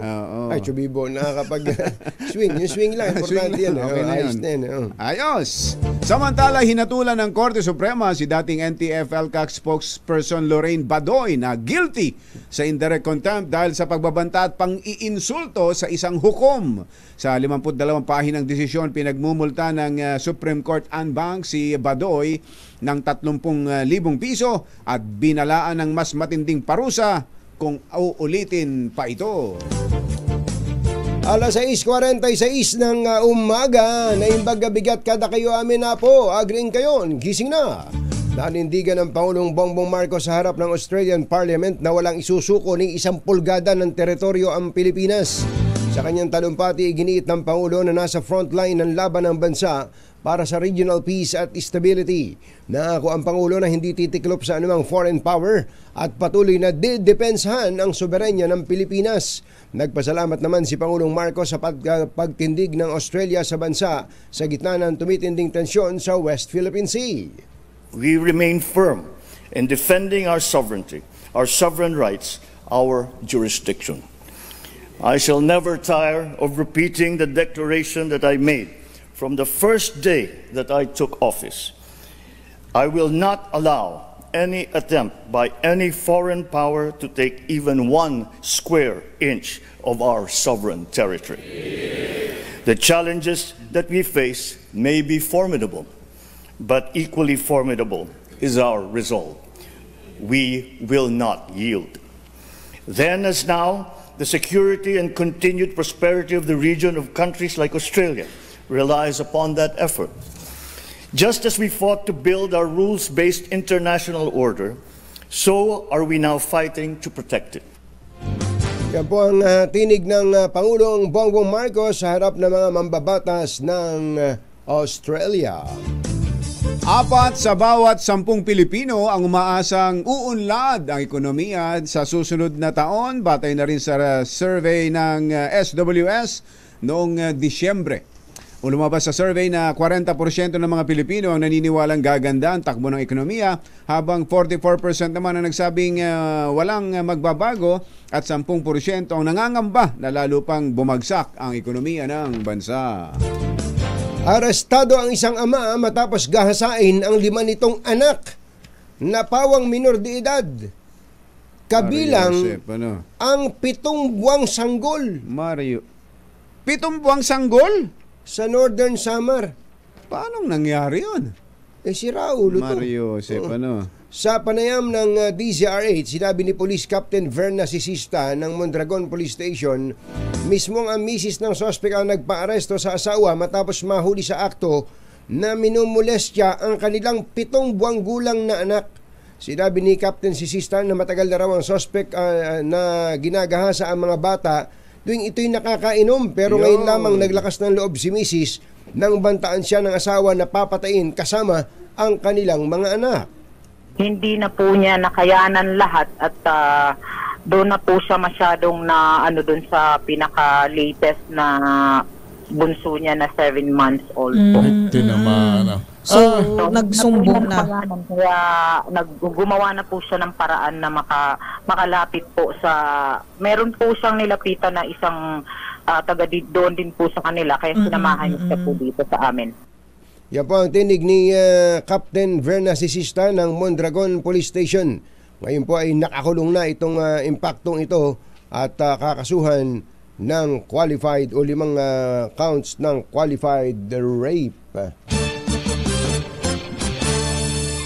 Ay, chubibo, nakakapag-swing. Yung swing lang, importante yan. Okay na ayos yun. na yan. Ayos! Samantala, hinatulan ng Korte Suprema si dating NTF-ELCAC spokesperson Lorraine Badoy na guilty sa indirect contempt dahil sa pagbabanta at pang-iinsulto sa isang hukom. Sa 52 pahinang desisyon, pinagmumulta ng Supreme Court en banc si Badoy ng 30,000 piso at binalaan ng mas matinding parusa kung uulitin pa ito. Alas 6:46 ng umaga, naimbag bigat kada kayo amin na po. Agring kayo, gising na. Nanindigan ng Pangulong Bongbong Marcos sa harap ng Australian Parliament na walang isusuko ni 1 pulgada ng teritoryo ang Pilipinas. Sa kanyang talumpati, iginiit ng Pangulo na nasa frontline ng laban ng bansa para sa regional peace at stability. Nangako ang Pangulo na hindi titiklop sa anumang foreign power at patuloy na didepensahan ang soberenya ng Pilipinas. Nagpasalamat naman si Pangulong Marcos sa pagtindig ng Australia sa bansa sa gitna ng tumitinding tensyon sa West Philippine Sea. We remain firm in defending our sovereignty, our sovereign rights, our jurisdiction. I shall never tire of repeating the declaration that I made from the first day that I took office. I will not allow any attempt by any foreign power to take even 1 square inch of our sovereign territory. The challenges that we face may be formidable, but equally formidable is our resolve. We will not yield. Then as now, the security and continued prosperity of the region of countries like Australia relies upon that effort. Just as we fought to build our rules-based international order, so are we now fighting to protect it. Yan po ang tinig ng Pangulong Bongbong Marcos sa harap ng mga mambabatas ng Australia. 4 sa bawat 10 Pilipino ang umaasang uunlad ang ekonomiya sa susunod na taon, batay na rin sa survey ng SWS noong Disyembre. Lumabas sa survey na 40% ng mga Pilipino ang naniniwalang gaganda ang takbo ng ekonomiya, habang 44% naman ang nagsabing walang magbabago at 10% ang nangangamba na lalo pang bumagsak ang ekonomiya ng bansa. Arestado ang isang ama matapos gahasain ang 5 nitong anak na pawang minor de edad. Kabilang ang 7 buwang sanggol. 7 buwang sanggol? Sa Northern Samar. Paano nangyari yun? Si Raul. Mario Josep, Sa panayam ng DZRH, sinabi ni Police Captain Verna Sisista ng Mondragon Police Station, mismong ang misis ng sospek ang nagpaaresto sa asawa matapos mahuli sa akto na minumolestya ang kanilang 7 buwang gulang na anak. Sinabi ni Captain Sisista na matagal na raw ang sospek na ginagahasa ang mga bata tuwing ito'y nakakainom, pero ngayon lamang naglakas ng loob si misis nang bantaan siya ng asawa na papatayin kasama ang kanilang mga anak. Hindi na po niya nakayanan lahat at doon na po siya masyadong na doon sa pinaka-latest na bunso niya na 7 months old po. Tinamaan. So, nagsumbong na. Kaya gumawa na po siya ng paraan na makalapit po sa, meron po siyang nilapitan na isang taga doon din po sa kanila, kaya sinamahan niya po dito sa amin. Yan po ang tinig ni Captain Verna Sisista ng Mondragon Police Station. Ngayon po ay nakakulong na itong impaktong ito at kakasuhan ng qualified o 5 counts ng qualified rape.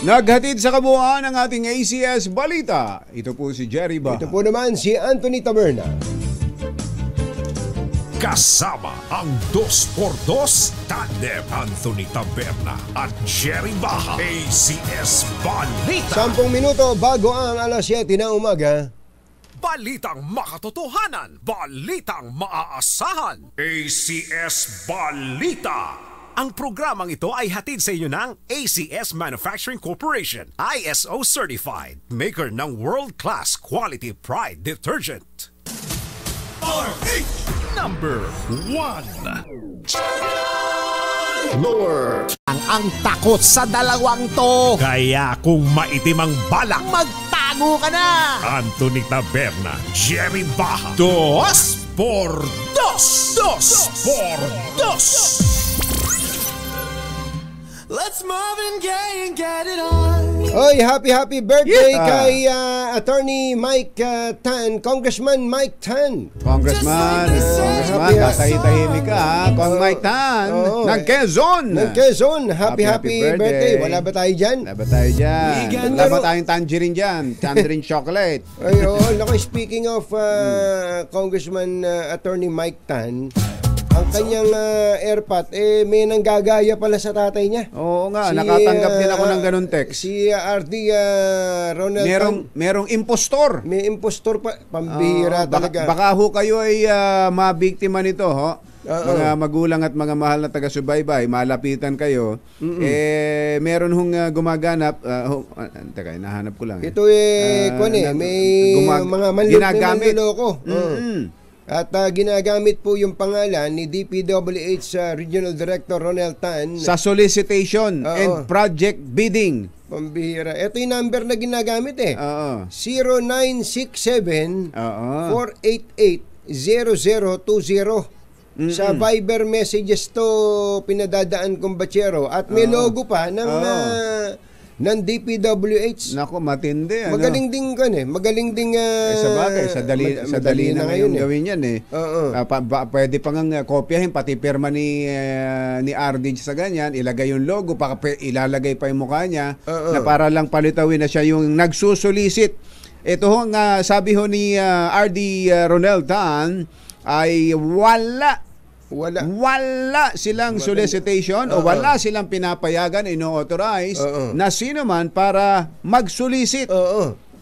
Naghatid sa kabuuan ng ating ACS Balita. Ito po si Jerry Baha. Ito po naman si Anthony Taberna. Kasama ang 2x2 tandem Anthony Taberna at Jerry Baha. ACS Balita. 10 minuto bago ang alas 7 na umaga. Balitang makatotohanan. Balitang maaasahan. ACS Balita. Ang programang ito ay hatid sa inyo ng ACS Manufacturing Corporation, ISO Certified, maker ng world-class quality pride detergent. RH number 1. Lord. Ang takot sa dalawang to. Kaya kung maitim ang balak, magtago ka na. Anthony Taberna, Jerry Baha. 2x2. 2x2. Let's Marvin Gaye and get it on. Oy, happy birthday kay Attorney Mike Tan, Congressman Mike Tan. Congressman, tatahimik ka, Kong Mike Tan, ng Quezon. Happy birthday. Wala ba tayo dyan? Wala ba tayong tangerine dyan? Tangerine chocolate. Ay, speaking of Congressman Attorney Mike Tan, ang kanyang airpot, may nanggagaya pala sa tatay niya. Oo nga, nakatanggap din ako ng ganun text. Si RD Ronald merong impostor. May impostor pa, pambihira talaga. Baka ho kayo ay mabiktima nito, ho? Mga magulang at mga mahal na taga-subaybay, malapitan kayo, meron hong gumaganap, teka, nahanap ko lang. Ito may mga manluloko. At ginagamit po yung pangalan ni DPWH Regional Director Ronald Tan sa solicitation and project bidding. Pambihira. Ito yung number na ginagamit 0967-488-0020. Sa Viber messages to pinadadaan kong batsero. At may logo pa ng DPWH. Nako, matindi. Magaling ding magaling ding sa dali na ngayon gawin yan pwede pa ngang kopyahin pati pirma ni RD sa ganyan, ilagay yung logo, ilalagay pa yung mukha niya na para lang palitawin na siya yung nagsusulisit. Ito nga sabi ho ni RD Ronald Tan ay wala silang solicitation o wala silang pinapayagan, ino-authorize na sino man para mag-solicit.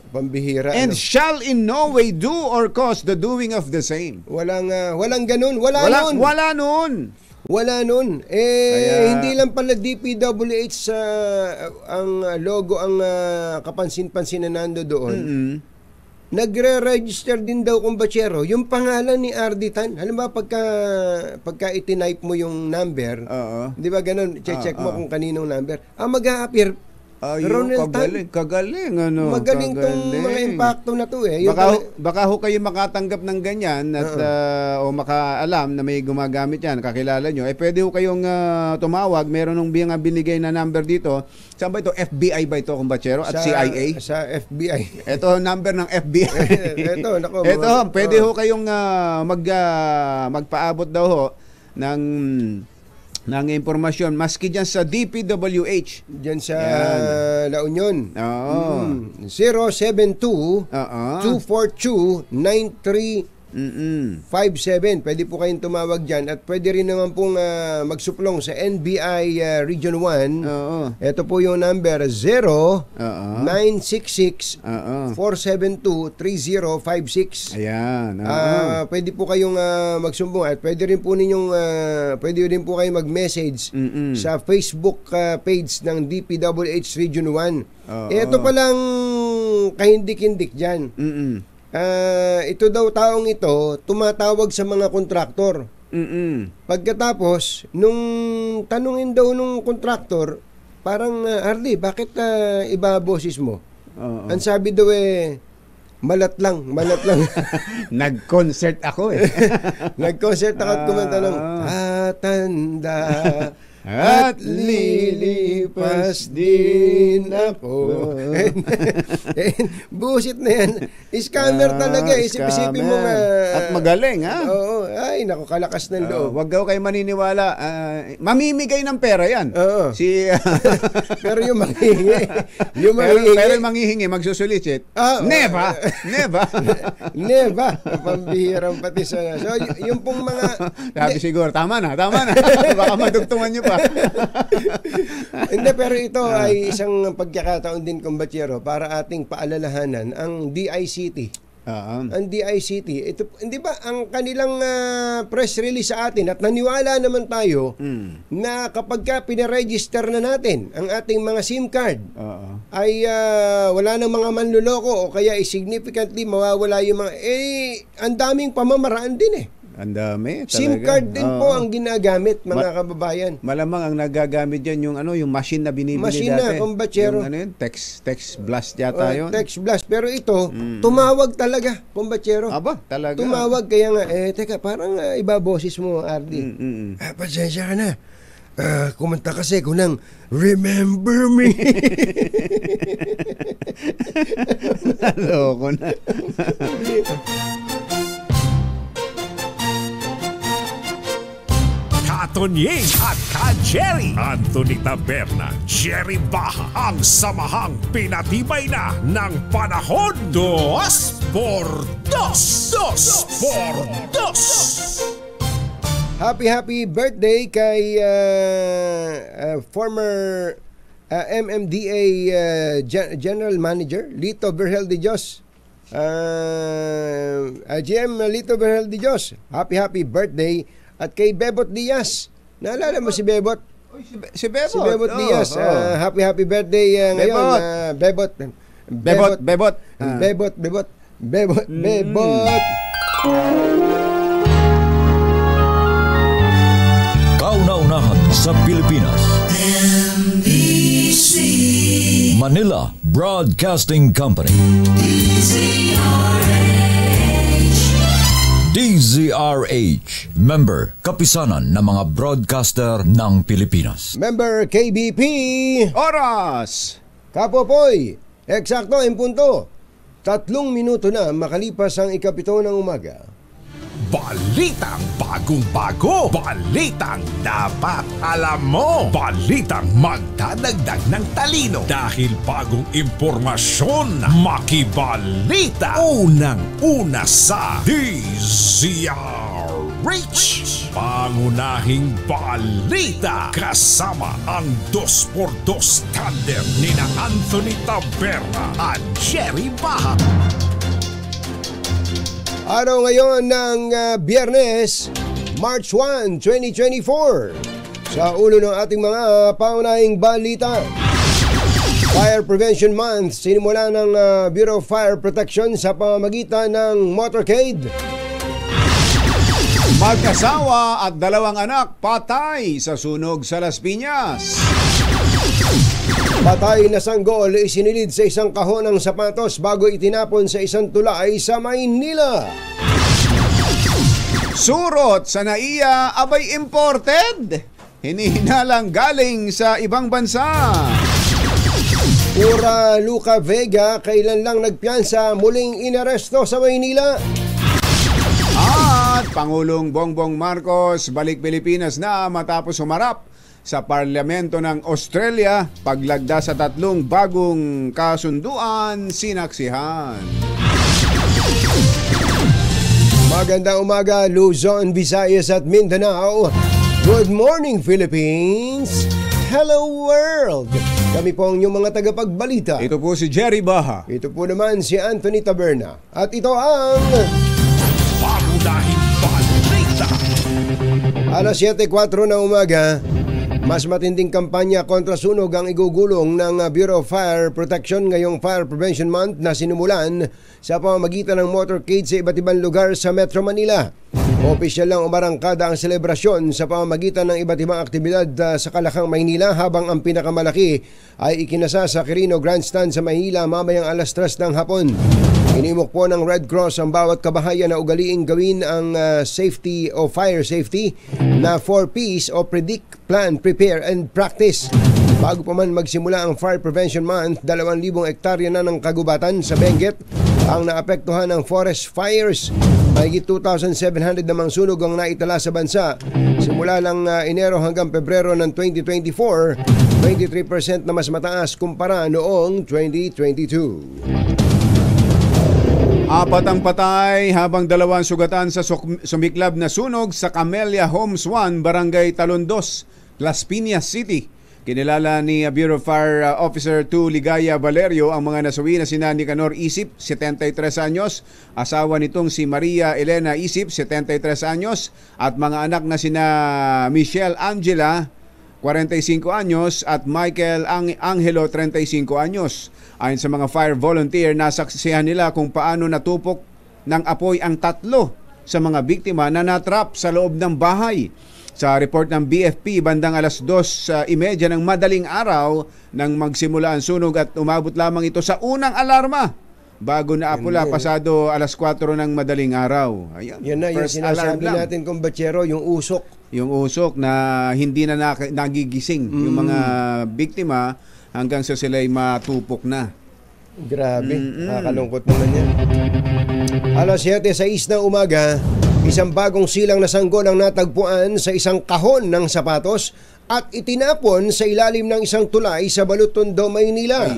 Pambihira. And shall in no way do or cause the doing of the same. Walang ganun. Wala nun. Hindi lang pala DPWH ang logo ang kapansin-pansin na nando doon. Nagre-register din daw kung batsero yung pangalan ni RD Tan. Alam ba pagka itinype mo yung number, di ba ganun, check mo kung kaninong number, mag-a-appear Ronald Tan. Kagaling. Magaling tong mga impacto na to Baka ho kayo makatanggap ng ganyan at o makaalam na may gumagamit yan, kakilala nyo, pwede ho kayong tumawag. Meron nung binigay na number dito. Saan ba ito? FBI ba ito, kumbatsero? At CIA? Sa FBI. Ito number ng FBI. Ito, pwede ho kayong magpaabot daw ho ng impormasyon maski dyan sa DPWH. Dyan sa La Union. 072-242-9357. Pwede po kayong tumawag dyan. At pwede rin naman pong magsuplong sa NBI Region 1. Ito po yung number 0966-472-3056. Ayan. Pwede po kayong magsumbong at pwede rin po kayong mag-message sa Facebook page ng DPWH Region 1. Ito palang kahindik-hindik dyan. Ito daw taong ito tumatawag sa mga kontraktor. Pagkatapos, nung tanungin daw nung kontraktor, parang, Ardi, bakit iba boses mo? Ang sabi daw malat lang. Nag-concert ako Nag-concert ako at kumanta ng tatanda at lilipas din ako. Bullshit na yan. Scammer talaga. Isip-isipin mo nga. At magaling, ha? Oo. Ay, naku, kalakas ng loob. Wag daw kayo maniniwala. Mamimigay ng pera yan. Oo. Pero yung manghihingi. Pero yung manghihingi, magsusulicit. Never. Pambihirang pati sa... So, yung pong mga... Sabi siguro, tama na. Baka madugtungan nyo pa. Hindi, pero ito ay isang pagkakataon din, kumbatsero, para ating paalalahanan ang DICT. Ang DICT, ito, hindi ba ang kanilang press release sa atin, at naniwala naman tayo na kapag ka pinaregister na natin ang ating mga SIM card, ay wala nang mga manluloko o kaya significantly mawawala yung mga, ang daming pamamaraan din Ang dami talaga. SIM card din po ang ginagamit, mga kababayan. Malamang ang nagagamit diyan yung machine na binibili machine dati. Na, kumbatsero. Yung text blast yata yun. Text blast. Pero ito, tumawag talaga, kumbatsero. Aba, talaga. Tumawag, kaya nga, teka, parang iba boses mo, Ardi. Pasensya ka na. Kumanta kasi ko ng Remember Me. Naloko na. Tonying at Ka-Jerry, Anthony Taberna, Jerry Baha, ang samahang pinatibay na ng panahon. 2 por 2. Happy birthday kay former MMDA General Manager Lito Berhel de Dios. GM Lito Berhel de Dios. Happy birthday. At kay Bebot Diaz. Naalala mo si Bebot? Si Bebot. Si Bebot Diaz. Happy birthday ngayon. Bebot. Kauna-unahan sa Pilipinas. NBC Manila Broadcasting Company. DZRH, member kapisanan ng mga broadcaster ng Pilipinas. Member KBP. Oras! Kapopoy, eksakto en punto. 3 minuto na makalipas ang 7 ng umaga. Balitang bagong-bago. Balitang dapat alam mo. Balitang magdadagdag ng talino. Dahil bagong impormasyon, makibalita. Unang-una sa DZRH. Pangunahing balita. Kasama ang 2x2 tandem nina Anthony Taberna at Jerry Baha. Araw ngayon ng Biyernes, March 1, 2024. Sa ulo ng ating mga paunahing balita. Fire Prevention Month, sinimula ng Bureau of Fire Protection sa pamamagitan ng motorcade. Mag-asawa at 2 anak patay sa sunog sa Las Piñas. Patay na sanggol isinilid sa isang kahon ng sapatos bago itinapon sa isang tulay sa Maynila. Surot sa NAIA abay imported. Hinihinalang galing sa ibang bansa. Ura Luca Vega kailan lang nagpiyansa muling inaresto sa Maynila. At Pangulong Bongbong Marcos balik Pilipinas na matapos humarap sa parlamento ng Australia, paglagda sa 3 bagong kasunduan sinaksihan. Magandang umaga, Luzon, Visayas at Mindanao. Good morning, Philippines. Hello, world. Kami po ang inyong mga tagapagbalita. Ito po si Jerry Baha. Ito po naman si Anthony Taberna. At ito ang... Pangunahing balita. Alas 7:04 ng umaga. Mas matinding kampanya kontra sunog ang igugulong ng Bureau of Fire Protection ngayong Fire Prevention Month na sinumulan sa pamamagitan ng motorcade sa iba't ibang lugar sa Metro Manila. Opisyal lang umarangkada ang selebrasyon sa pamamagitan ng iba't ibang aktibidad sa Kalakang, Maynila, habang ang pinakamalaki ay ikinasa sa Quirino Grandstand sa Maynila mamayang alas 3 ng hapon. Inimok po ng Red Cross ang bawat kabahayan na ugaliing gawin ang safety o fire safety na 4Ps o predict, plan, prepare, and practice. Bago pa man magsimula ang Fire Prevention Month, 2,000 hektarya na ng kagubatan sa Benguet ang naapektuhan ng forest fires. Mahigit 2,700 namang sunog ang naitala sa bansa. Simula lang Enero hanggang Pebrero ng 2024, 23% na mas mataas kumpara noong 2022. 4 ang patay habang 2 sugatan sa sumiklab na sunog sa Camellia Homes 1, Barangay Talondos, Las Piñas City. Kinilala ni Bureau of Fire Officer 2 Ligaya Valerio ang mga nasawi na sina Nicanor Isip, 73 anyos, asawa nitong si Maria Elena Isip, 73 anyos, at mga anak na sina Michelle Angela, 45 anyos, at Michael Angelo, 35 anyos. Ayon sa mga fire volunteer, nasaksihan nila kung paano natupok ng apoy ang 3 sa mga biktima na natrap sa loob ng bahay. Sa report ng BFP, bandang alas 2:30 ng madaling araw nang magsimula ang sunog at umabot lamang ito sa unang alarma bago na apula pasado alas 4 ng madaling araw. Ayun, yan na yung sinasabi natin, kumbachero, yung usok. Yung usok na hindi na nagigising yung mga biktima hanggang sa sila'y matupok na. Grabe, nakakalungkot naman yan. Alas 7:06 ng umaga, isang bagong silang na sanggol ang natagpuan sa isang kahon ng sapatos at itinapon sa ilalim ng isang tulay sa Balutondo, Maynila.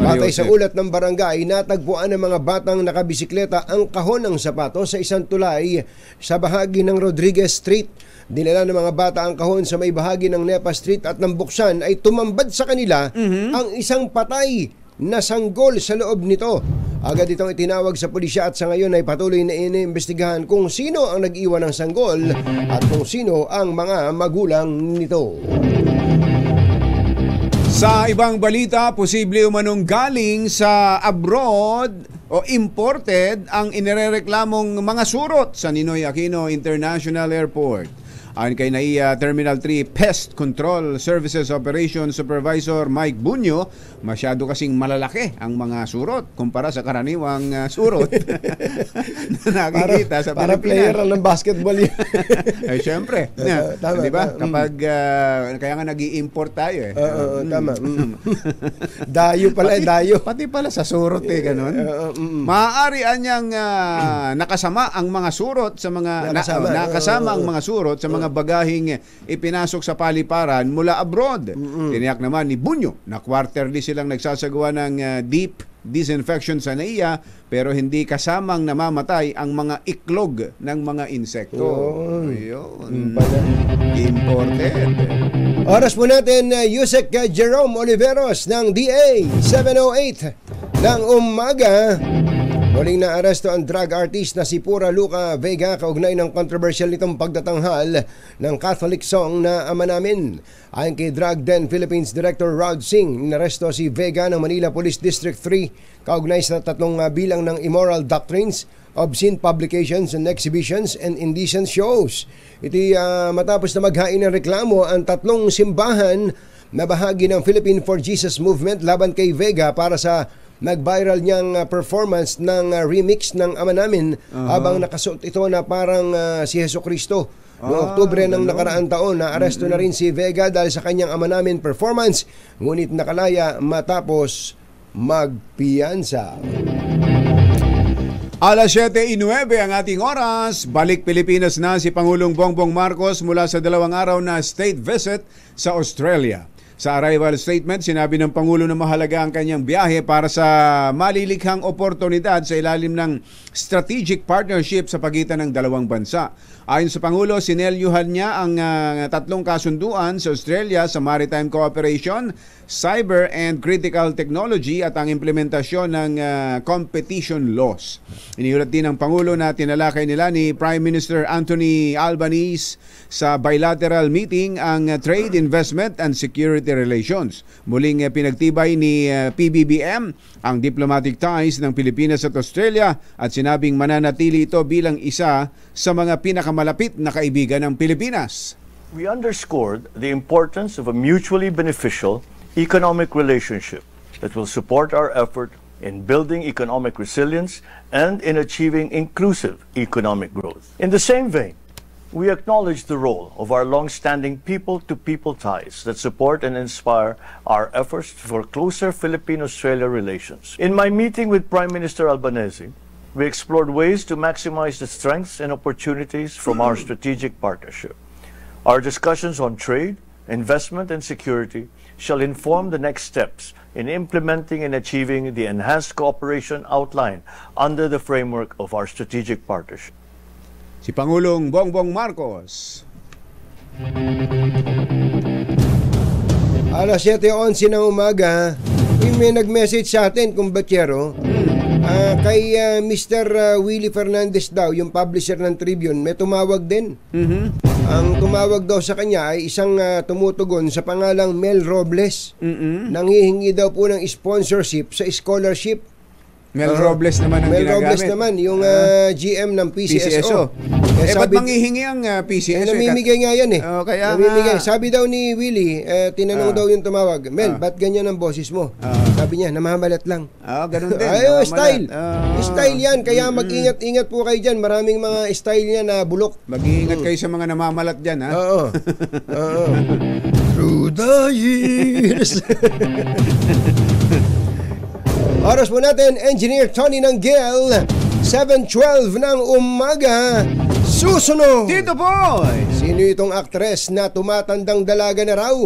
Batay sa ulat ng barangay, natagpuan ng mga batang nakabisikleta ang kahon ng sapatos sa isang tulay sa bahagi ng Rodriguez Street. Dinala ng mga bata ang kahon sa may bahagi ng Nepa Street at nang buksan ay tumambad sa kanila ang isang patay na sanggol sa loob nito. Agad itong itinawag sa pulisya at sa ngayon ay patuloy na iniimbestigahan kung sino ang nag-iwan ng sanggol at kung sino ang mga magulang nito. Sa ibang balita, posible umanong galing sa abroad o imported ang inirereklamong mga surot sa Ninoy Aquino International Airport. Ayon kay NAIA Terminal 3 Pest Control Services Operations Supervisor Mike Bunyo, masyado kasing malalaki ang mga surot kumpara sa karaniwang surot na nakikita sa Pilipinas. Para player ng basketball yan. Ay, syempre. Tama, diba? Kapag kaya nga nag-i-import tayo eh. Tama. Dayo pala, dayo. Pati pala sa surot ganun. Maaari anyang nakasama ang mga surot sa mga nakasama ang mga surot sa mga bagahing ipinasok sa paliparan mula abroad. Tiniyak naman ni Bunyo na quarterly silang nagsasagawa ng deep disinfection sa NAIA pero hindi kasamang namamatay ang mga iklog ng mga insekto. Ayun. Imported. Oras po natin, Yusek Jerome Oliveros ng DA 7:08 ng umaga. Muling naaresto ang drug artist na si Pura Luca Vega kaugnay ng controversial nitong pagtatanghal ng Catholic song na Ama Namin. Ayon kay Drug Den Philippines Director Rod Singh, inaresto si Vega ng Manila Police District 3 kaugnay sa 3 bilang ng immoral doctrines, obscene publications and exhibitions, and indecent shows. Iti matapos na maghain ng reklamo ang 3 simbahan na bahagi ng Philippine for Jesus movement laban kay Vega para sa nag-viral niyang performance ng remix ng Ama Namin habang nakasuot ito na parang si Jesucristo. Noong Oktubre ng nakaraang taon, naaresto na rin si Vega dahil sa kanyang Ama Namin performance, ngunit nakalaya matapos magpiyansa. Alas 7:09 ang ating oras. Balik Pilipinas na si Pangulong Bongbong Marcos mula sa 2 araw na state visit sa Australia. Sa arrival statement, sinabi ng Pangulo na mahalaga ang kanyang biyahe para sa malilikhang oportunidad sa ilalim ng strategic partnership sa pagitan ng dalawang bansa. Ayon sa Pangulo, sinelyuhan niya ang 3 kasunduan sa Australia sa maritime cooperation, cyber and critical technology at ang implementasyon ng competition laws. Iniulat din ng Pangulo na tinalakay nila ni Prime Minister Anthony Albanese sa bilateral meeting ang trade, investment and security community relations. Muling pinagtibay ni PBBM ang diplomatic ties ng Pilipinas at Australia at sinabing mananatili ito bilang isa sa mga pinakamalapit na kaibigan ng Pilipinas. We underscored the importance of a mutually beneficial economic relationship that will support our effort in building economic resilience and in achieving inclusive economic growth. In the same vein, we acknowledge the role of our long-standing people-to-people ties that support and inspire our efforts for closer Philippine-Australia relations. In my meeting with Prime Minister Albanese, we explored ways to maximize the strengths and opportunities from our strategic partnership. Our discussions on trade, investment, and security shall inform the next steps in implementing and achieving the enhanced cooperation outlined under the framework of our strategic partnership. Si Pangulong Bongbong Marcos. Alas 7:11 ng umaga, may nag-message sa atin, kumbatyero, kay Mr. Willie Fernandez daw, yung publisher ng Tribune, may tumawag din. Ang tumawag daw sa kanya ay isang tumutugon sa pangalang Mel Robles. Nanghihingi daw po ng sponsorship sa scholarship. Mel Robles naman ang Mel ginagamit. Robles naman, yung GM ng PCSO. Ba't manghihingi ang PCSO? Namimigay nga yan eh. Kaya namimigay. Sabi daw ni Willie, tinanong daw yung tumawag, Mel, ba't ganyan ang boses mo? Sabi niya, namamalat lang. Ganun din. Style. Style yan. Kaya mag-ingat-ingat po kayo dyan. Maraming mga style niya na bulok. Mag-iingat kayo sa mga namamalat dyan, ha? Oo. Through the years. Oras po natin, Engineer Tony Nanggel, 7:12 ng umaga. Susunod! Tito Boy! Sino itong actress na tumatandang dalaga na raw?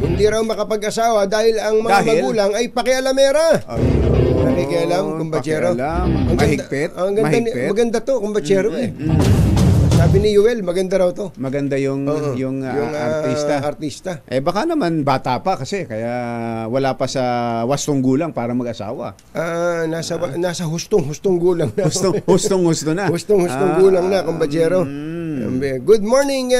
Hindi raw makapag-asawa dahil ang mga magulang ay pakialamera. Nakikialam, kumbatsero. Mahigpit. Maganda to, kumbatsero eh. Sabi ni Yuel, maganda raw to. Maganda yung artista. Baka naman bata pa kasi kaya wala pa sa wastong gulang para mag-asawa. Nasa hustong gulang na. Hustong-husto na. Hustong gulang na, kumbatsero. Good morning,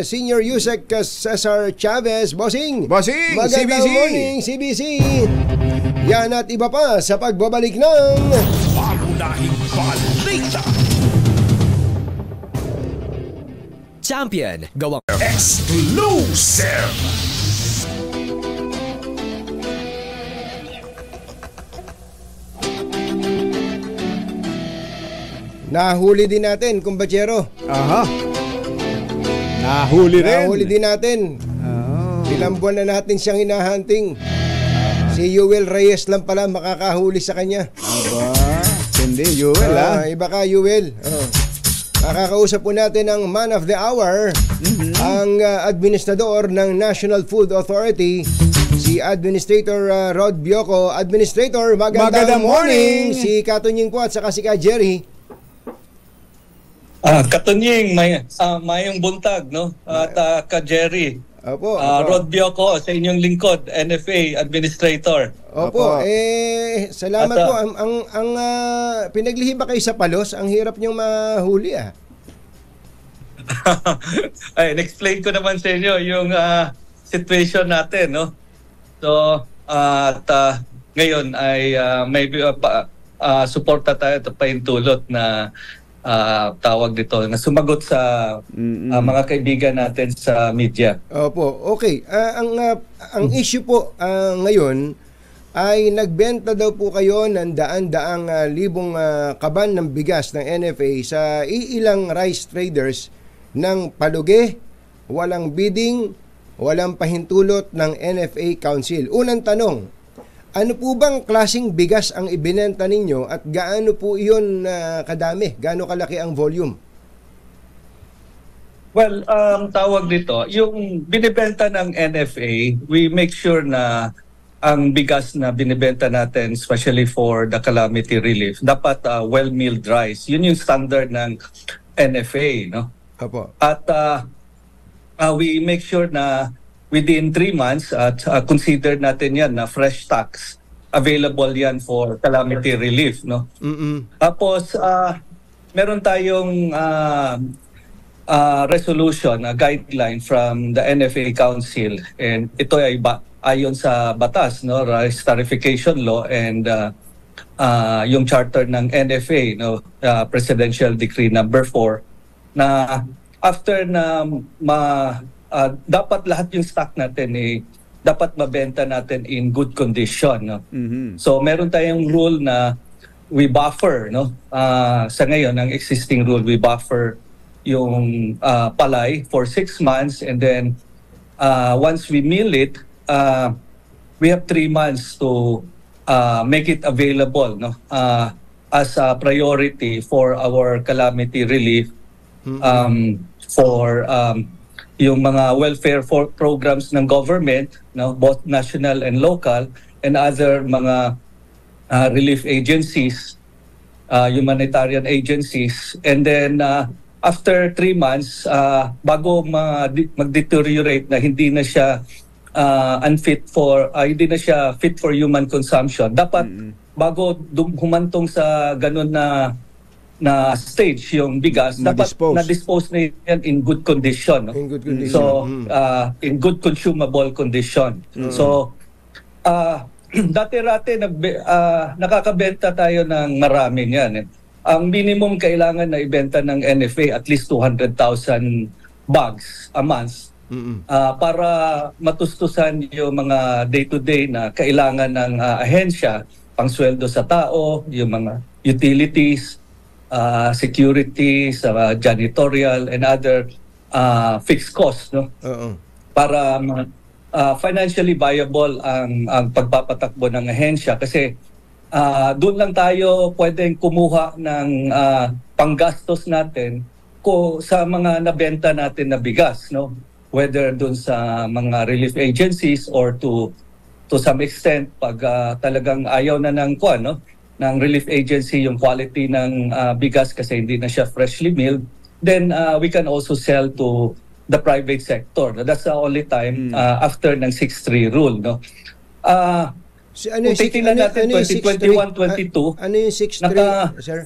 Senior Yusek Cesar Chavez, Bossing. Magandang CBC. morning, CBC. Yan at iba pa sa pagbabalik ng Pangunahing balita. Champion, gawang Exclusive. Nahuli din natin, kumbatsero. Nahuli din natin. Ilang buwan na natin siyang hinahunting. Si Yuel Reyes lang pala makakahuli sa kanya. Hindi, Yuel iba ka, Yuel. Makakausap po natin ang Man of the Hour, ang administrador ng National Food Authority, si Administrator Rod Bioco. Administrator, magandang morning! Si Katunying po at saka si Ka Jerry. Katunying, mayong buntag, no? At Ka Jerry. Opo. Rod Bioco, sa inyong lingkod, NFA Administrator. Opo. Salamat po. Ang pinaglihi ba kayo sa palos? Ang hirap niyong mahuli Ay, in-explain ko naman sa inyo yung situation natin, no? So, ngayon ay may suporta tayo at paintulot na tawag dito na sumagot sa mga kaibigan natin sa media. Opo, okay. Ang issue po ngayon ay nagbenta daw po kayo ng daan-daang libong kaban ng bigas ng NFA sa iilang rice traders ng palugi, walang bidding, walang pahintulot ng NFA Council. Unang tanong, ano po bang klaseng bigas ang ibinenta ninyo at gaano po iyon kadami? Gaano kalaki ang volume? Well, ang tawag dito, yung binibenta ng NFA, we make sure na ang bigas na binibenta natin, especially for the calamity relief, dapat well-milled rice. Yun yung standard ng NFA, no? Opo. At we make sure na within 3 months at consider natin yan na fresh stocks available yan for calamity relief, no? Tapos meron tayong resolution, a guideline from the NFA Council, and ito ay ayon sa batas, no, rice tarification law, and yung charter ng NFA, no, Presidential Decree number 4, na after na dapat lahat yung stock natin dapat mabenta natin in good condition, no. So meron tayong rule na we buffer, no. Sa ngayon ang existing rule, we buffer yung palay for 6 months, and then once we mill it, we have 3 months to make it available, no, as a priority for our calamity relief, for yung mga welfare programs ng government, no, both national and local, and other mga relief agencies, humanitarian agencies. And then after 3 months, bago mag-deteriorate na hindi na siya hindi na siya fit for human consumption, dapat bago humantong sa ganun na stage yung bigas, dapat na-dispose na yan in good condition, no? In good condition. So in good consumable condition. So dati-rati nakakabenta tayo ng marami niyan. Ang minimum kailangan na ibenta ng NFA at least 200,000 bags a month para matustusan yung mga day-to-day na kailangan ng ahensya, pangsweldo sa tao, yung mga utilities, security, janitorial, and other fixed costs, no? Para financially viable ang pagpapatakbo ng ahensya, kasi doon lang tayo pwedeng kumuha ng panggastos natin sa mga nabenta natin na bigas, no? Whether doon sa mga relief agencies or to some extent pag talagang ayaw na ng ng relief agency yung quality ng bigas kasi hindi na siya freshly milled, then we can also sell to the private sector. That's the only time after ng 6-3 rule, no? Kung titingnan natin 2021-22, ano yung 6-3, sir?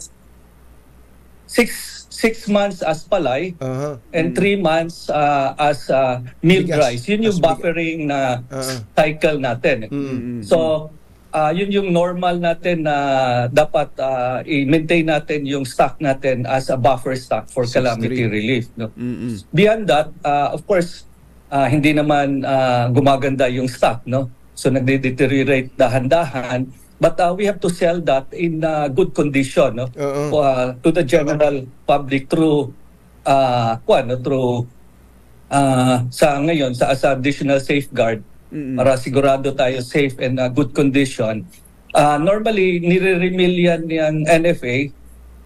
6 months as palay and 3 months as milled rice. Yun yung buffering na cycle natin. So, yun yung normal natin na dapat i-maintain natin yung stock natin as a buffer stock for calamity relief, no? Beyond that, of course, hindi naman gumaganda yung stock, no? So nagde-deteriorate dahan-dahan, but we have to sell that in good condition, no? To the general public through sa ngayon as additional safeguard para sigurado tayo safe and good condition. Normally nire-remill yan yung NFA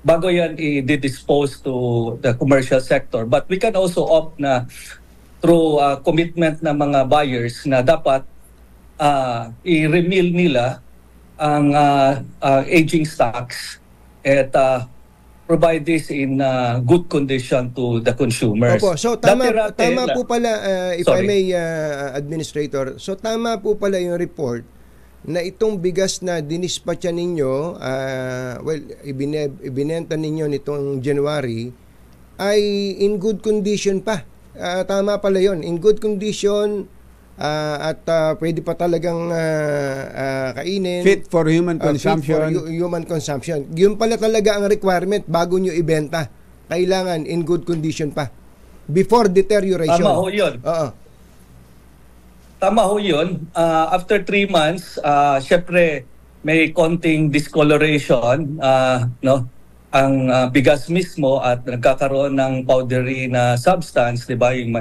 bago yan i-dispose to the commercial sector, but we can also opt na through commitment ng mga buyers na dapat i-remill nila ang aging stocks at provide this in good condition to the consumers. Opo, so tama po pala, if I may, Administrator, so tama po pala yung report na itong bigas na dinispatcha ninyo, ibinenta ninyo nitong January, ay in good condition pa. Tama pala yon, in good condition, at pwede pa talagang kainin. Fit for human consumption. Fit for human consumption. Yun pala talaga ang requirement bago nyo ibenta. Kailangan in good condition pa. Before deterioration. Tama ho yun. Tama ho yun. After 3 months, syempre may konting discoloration, no? Ang bigas mismo at nagkakaroon ng powdery na substance, di ba? Yung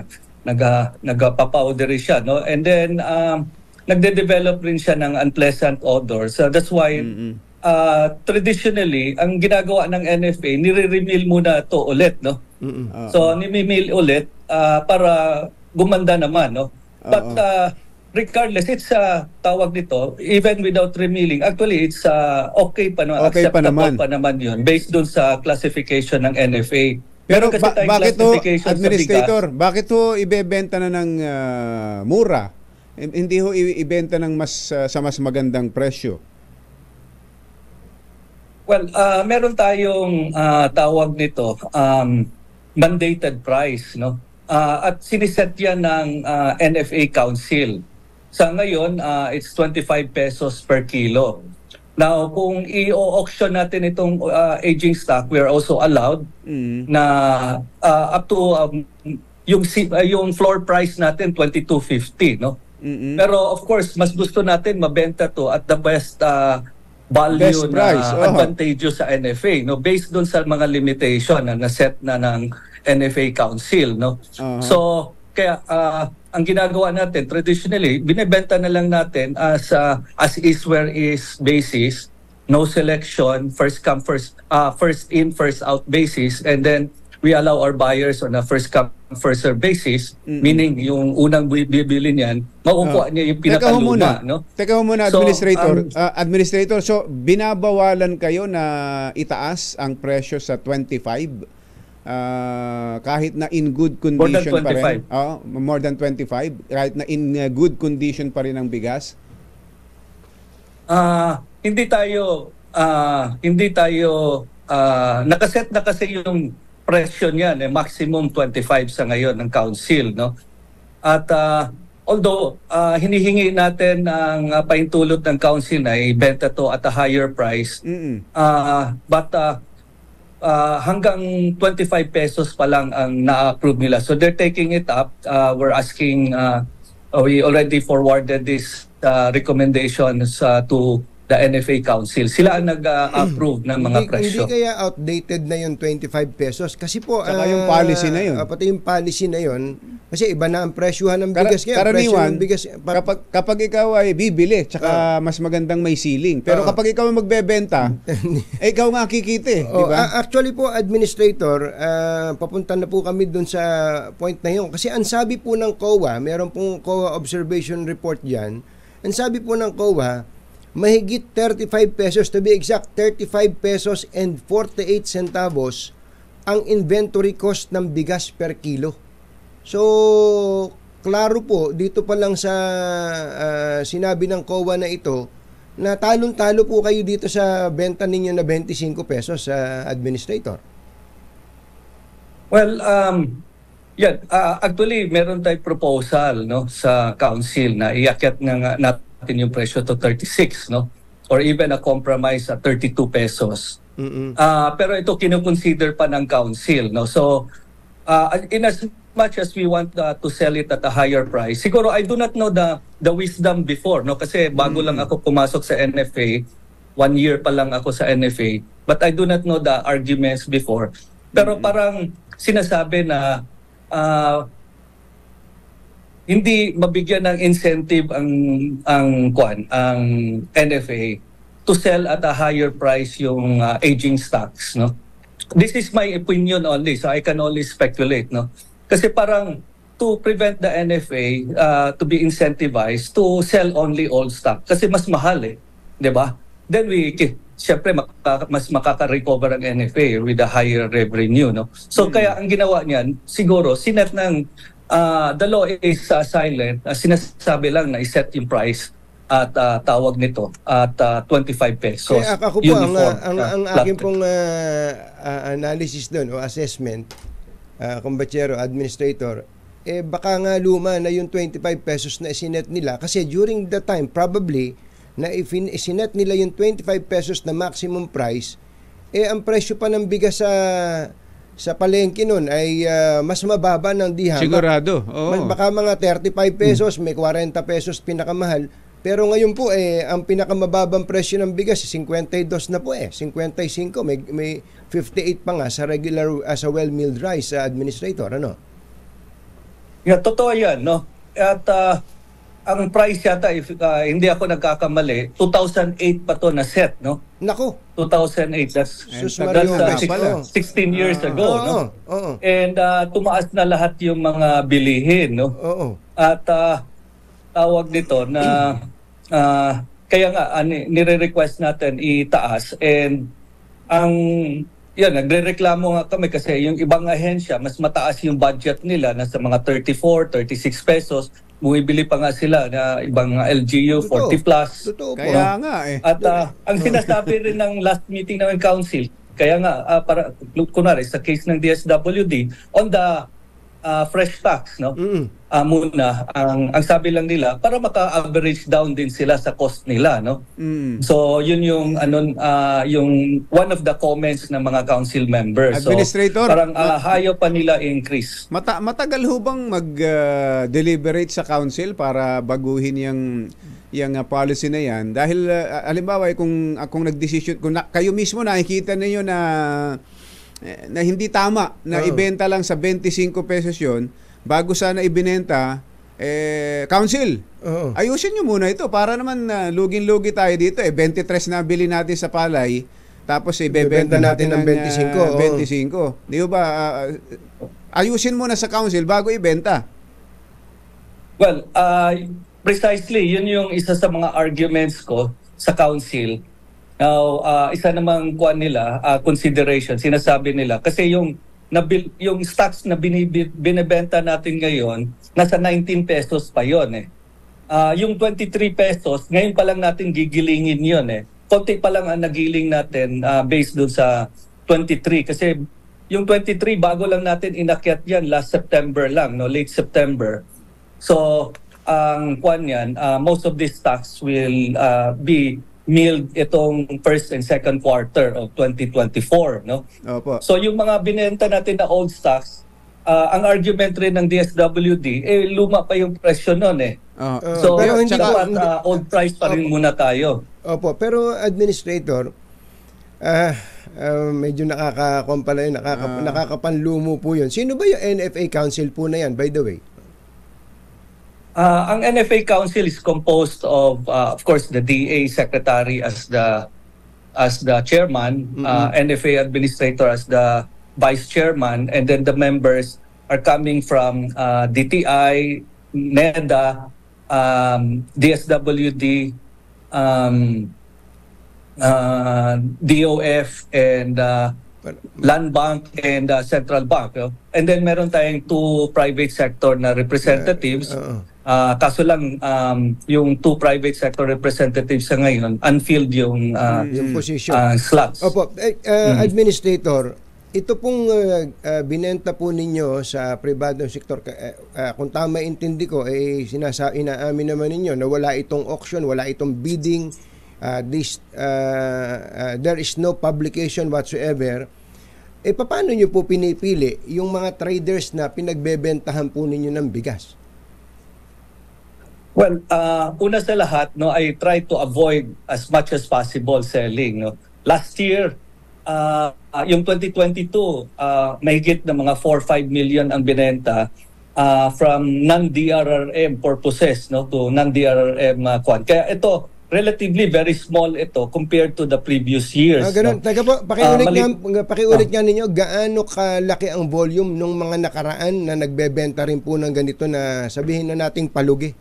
nagpapowdery siya, no? And then nagde-develop rin siya ng unpleasant odor. So that's why traditionally ang ginagawa ng NFA, nire-remill muna to ulit, no? So nimi-mill ulit para gumanda naman, no? But regardless, it's tawag nito, even without remilling, actually it's okay pa naman, acceptable pa naman yun based dun sa classification ng NFA. Pero bakit to, Administrator, bakit to ibebenta na ng mura? Hindi ho ibenta ng sa mas magandang presyo? Well, meron tayong tawag nito, mandated price, no? At siniset yan ng NFA Council. Sa ngayon, it's 25 pesos per kilo. Now, kung i-auction natin itong aging stock, we are also allowed na up to yung floor price natin 22.50, no? Pero of course, mas gusto natin mabenta to at the best value price, na advantageous sa NFA, no, based doon sa mga limitation na set na ng NFA Council, no. So kaya ang ginagawa natin traditionally, binebenta na lang natin as is where is basis, no selection, first come first in first out basis, and then we allow our buyers on a first come first serve basis, meaning yung unang bibili niyan, makukuha niya yung pinakaluma, no? Teka mo muna, Administrator. Administrator, so binabawalan kayo na itaas ang presyo sa 25 kahit na in good condition pa rin? More than 25? Kahit na in good condition pa rin ang bigas? Hindi tayo nakaset na kasi yung presyo niyan, maximum 25 sa ngayon ng council, no? At although hinihingi natin ang paintulot ng council na ibenta to at a higher price, but hanggang 25 pesos pa lang ang na-approve nila. So they're taking it up. We're asking, we already forwarded this recommendations to the NFA Council. Sila ang nag-approve ng mga presyo. Hindi kaya outdated na yung 25 pesos? Kasi po, yung policy na yun. Pati yung policy na yun, kasi iba na ang presyuhan ng bigas. Karaniwan, kapag ikaw ay bibili, tsaka mas magandang may ceiling. Pero kapag ikaw magbebenta, ikaw nga kikita, di ba? Actually po, Administrator, papunta na po kami dun sa point na yun. Kasi ang sabi po ng COA, meron pong COA observation report dyan, ang sabi po ng COA, mahigit 35 pesos, to be exact, 35 pesos and 48 centavos ang inventory cost ng bigas per kilo. So, klaro po, dito pa lang sa sinabi ng COA na ito, na talong-talo po kayo dito sa benta ninyo na 25 pesos sa Administrator. Well, actually, meron tayong proposal, no, sa council na iakyat natin yung presyo to 36, no? Or even a compromise at 32 pesos. Pero ito kinukonsider pa ng council, no? So, in as much as we want to sell it at a higher price, siguro I do not know the wisdom before, no? Kasi bago lang ako pumasok sa NFA, 1 year pa lang ako sa NFA, but I do not know the arguments before. Pero parang sinasabi na hindi mabigyan ng incentive ang NFA to sell at a higher price yung aging stocks, no? This is my opinion only, so I can only speculate, no? Kasi parang to prevent the NFA to be incentivized to sell only old stock kasi mas mahal, 'di ba? Then siyempre mas makaka-recover ang NFA with a higher revenue, no? So kaya ang ginawa niyan, siguro sinet ng the law is silent. Sinasabi lang na iset yung price at tawag nito at 25 pesos. Kaya ako po, ang aking pong analysis doon o assessment, Kumbachero, Administrator, baka nga luma na yung 25 pesos na isinet nila kasi during the time, probably, na isinet nila yung 25 pesos na maximum price, ang presyo pa ng bigas sa palengke nun ay mas mababa ng dihama. Sigurado. Oo. Baka mga 35 pesos, may 40 pesos pinakamahal. Pero ngayon po ang pinakamababang presyo ng bigas 52 na po 55, may 58 pa nga sa regular sa well-milled rice sa Administrator, ano? Yeah, totoo 'yan, no? At ang price yata, if hindi ako nagkakamali, 2008 pa to na set, no? Nako. 2008, that's 16 years ago, no? And tumaas na lahat yung mga bilihin, no? At tawag nito na kaya nga nire-request natin itaas, and nagrereklamo nga kami kasi yung ibang ahensya mas mataas yung budget nila, nasa mga 34, 36 pesos. Bumibili pa nga sila na ibang LGU, 40 plus. Kaya nga At ang sinasabi rin ng last meeting ng council, Kaya nga, para kunwari sa case ng DSWD, on the fresh tax, no? Muna ang sabi lang nila para maka-average down din sila sa cost nila, no? So yun yung yung one of the comments ng mga council members. Administrator, so parang hayo pa nila increase. Matagal ho bang mag-deliberate sa council para baguhin yung policy na yan? Dahil halimbawa kung akong nagdesisyon, kung kayo mismo nakikita niyo na hindi tama na ibenta lang sa 25 pesos yon, bago sana ibinenta, council, ayusin nyo muna ito para naman lugin-lugi tayo dito. 23 na bili natin sa palay, tapos ibebenta natin ng 25. Di ba? Ayusin muna sa council bago ibenta. Well, precisely, yun yung isa sa mga arguments ko sa council. Now, isa namang kuan nila, consideration, sinasabi nila, kasi yung stocks na binibenta natin ngayon, nasa 19 pesos pa yon eh. Yung 23 pesos, ngayon pa lang natin gigilingin yon eh. Konti pa lang ang nagiling natin based doon sa 23. Kasi yung 23, bago lang natin inakyat yan last September lang, no, late September. So, ang kuan yan, most of these stocks will be milled itong first and second quarter of 2024, no? Opo. So yung mga binenta natin na old stocks, ang argument rin ng DSWD, luma pa yung presyo nun eh. So pero hindi dapat old price pa rin muna tayo. Opo, pero administrator, medyo nakakapanlumo po yun. Sino ba yung NFA Council po na yan, by the way? Ang NFA Council is composed of course, the DA Secretary as the chairman, NFA Administrator as the vice chairman, and then the members are coming from DTI, NEDA, DSWD, DOF, and Land Bank and Central Bank. And then meron tayong 2 private sector na representatives. Kaso lang, yung 2 private sector representatives sa ngayon, unfilled yung position. Slots. Opo, Administrator, ito pong binenta po ninyo sa pribadong sektor, kung tama intindi ko, inaamin naman ninyo na wala itong auction, wala itong bidding, there is no publication whatsoever. Paano nyo po pinipili yung mga traders na pinagbebentahan po ninyo ng bigas? Well, una sa lahat, no, I try to avoid as much as possible selling. No? Last year, yung 2022, mahigit na mga 4-5 million ang binenta from non-DRRM purposes, no, to non-DRRM kwan. Kaya ito, relatively very small ito compared to the previous years. Ganun. Teka po, pakiulit nga ninyo, gaano kalaki ang volume ng mga nakaraan na nagbebenta rin po ng ganito na sabihin na nating palugi?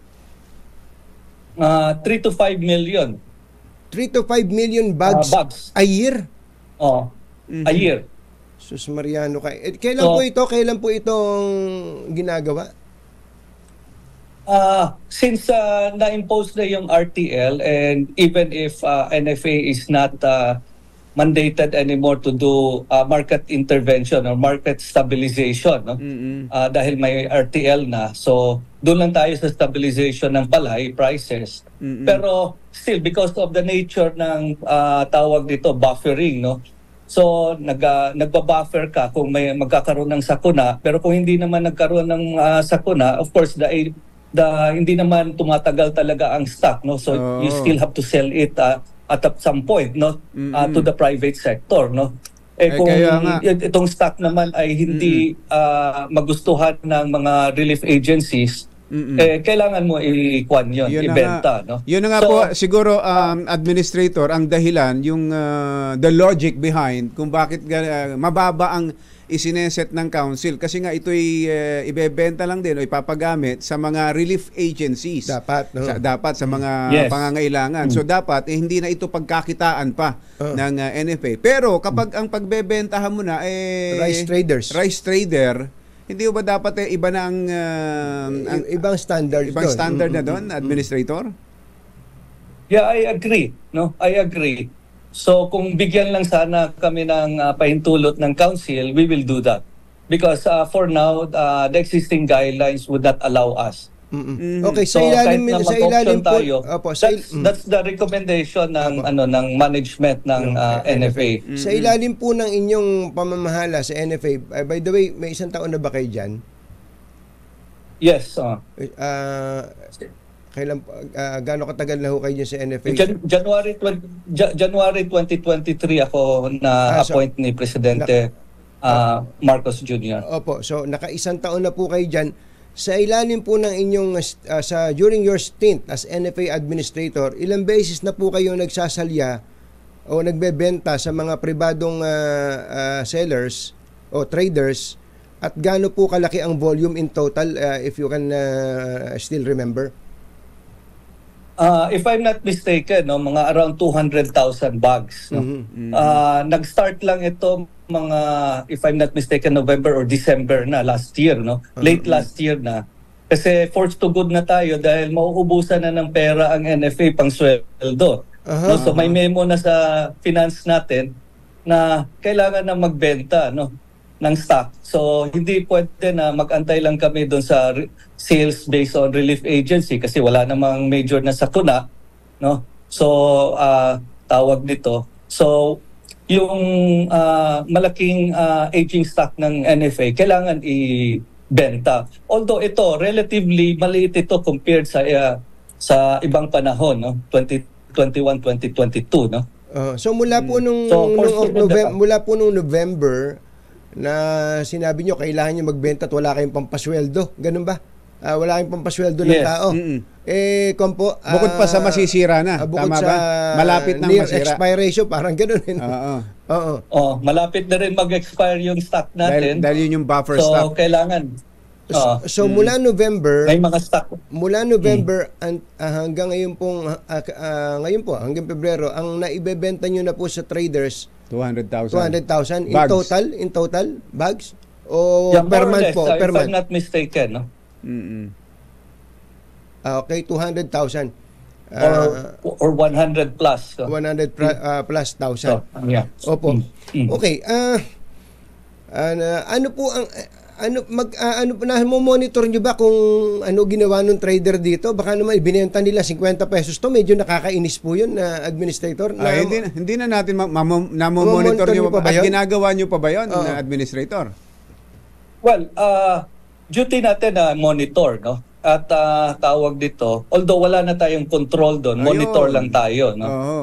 3 to 5 million. 3 to 5 million bags a year? A year. Sus Mariano, kailan po itong ginagawa? Since na-impose na yung RTL, and even if NFA is not mandated anymore to do market intervention or market stabilization, no? Dahil may RTL na, so doon lang tayo sa stabilization ng palay prices. Pero still, because of the nature ng tawag dito, buffering, no? So nagba-buffer ka kung may magkakaroon ng sakuna, pero kung hindi naman nagkaroon ng sakuna, of course hindi naman tumatagal talaga ang stock, no? So you still have to sell it at some point, no, to the private sector, no. Kung itong stock naman ay hindi magustuhan ng mga relief agencies, kailangan mo i-kwan yun, ibenta, no. Yun na nga po siguro, Administrator, ang dahilan, yung the logic behind kung bakit mababa ang isineset ng council, kasi nga ito'y ibebenta lang din o ipapagamit sa mga relief agencies. Dapat, no? Dapat sa mga pangangailangan. So dapat hindi na ito pagkakitaan pa ng NFA. Pero kapag ang pagbebentahan mo na rice trader, hindi ba dapat iba na ang ibang standard na doon, Administrator? Yeah, I agree, no? I agree. So kung bigyan lang sana kami ng pahintulot ng council, we will do that. Because for now, the existing guidelines would not allow us. Okay, So kahit na mag-option tayo, opo, that's the recommendation ng ng management ng NFA. Sa ilalim po ng inyong pamamahala sa NFA, by the way, may isang taon na ba kayo dyan? Yes. Kailan gaano katagal na ho kayo dyan sa NFA? January 2023 ako na-appoint ni Presidente Marcos Jr. Opo, so naka-isang taon na po kayo dyan. Sa ilalim po ng inyong, during your stint as NFA administrator, ilang beses na po kayo nagsasalya o nagbebenta sa mga pribadong sellers o traders, at gaano po kalaki ang volume in total, if you can still remember? If I'm not mistaken, mga around 200,000 bags. Nag-start lang ito mga, if I'm not mistaken, November or December na last year, late last year na. Kasi forced to good na tayo dahil mauubusan na ng pera ang NFA pang sweldo. So may memo na sa finance natin na kailangan na magbenta ng stock. So hindi pwede na mag-antay lang kami doon sa sales based on relief agency kasi wala namang major na sakuna, So tawag nito. So yung malaking aging stock ng NFA kailangan ibenta. Although ito relatively maliit ito compared sa ibang panahon, 2021, 2022, so mula po nung November na sinabi nyo kailangan nyo magbenta at wala kayong pampasweldo, ganun ba? Wala kayong pampasweldo ng tao. Bukod pa sa masisira na, tama ba? Malapit na near masira. expiration, parang ganun. Malapit na rin mag-expire yung stock natin. Dahil yun yung buffer so, stock. So kailangan. So mula November, may mga stock. Mula November hanggang ngayon hanggang Pebrero, ang naibebenta nyo na po sa traders 200,000 in total bags o per month po, per month? If I'm not mistaken, okay, 200,000 or 100 plus. 100 plus thousand. Opo. Okay, ano po ang monitor nyo ba kung ano ginawa ng trader dito? Baka naman ibinenta nila 50 pesos to, medyo nakakainis po yun na administrator. Hindi na natin monitor nyo pa ba yun? At ginagawa nyo pa ba yun na administrator? Well, duty natin na monitor, At tawag dito, although wala na tayong control doon, monitor lang tayo,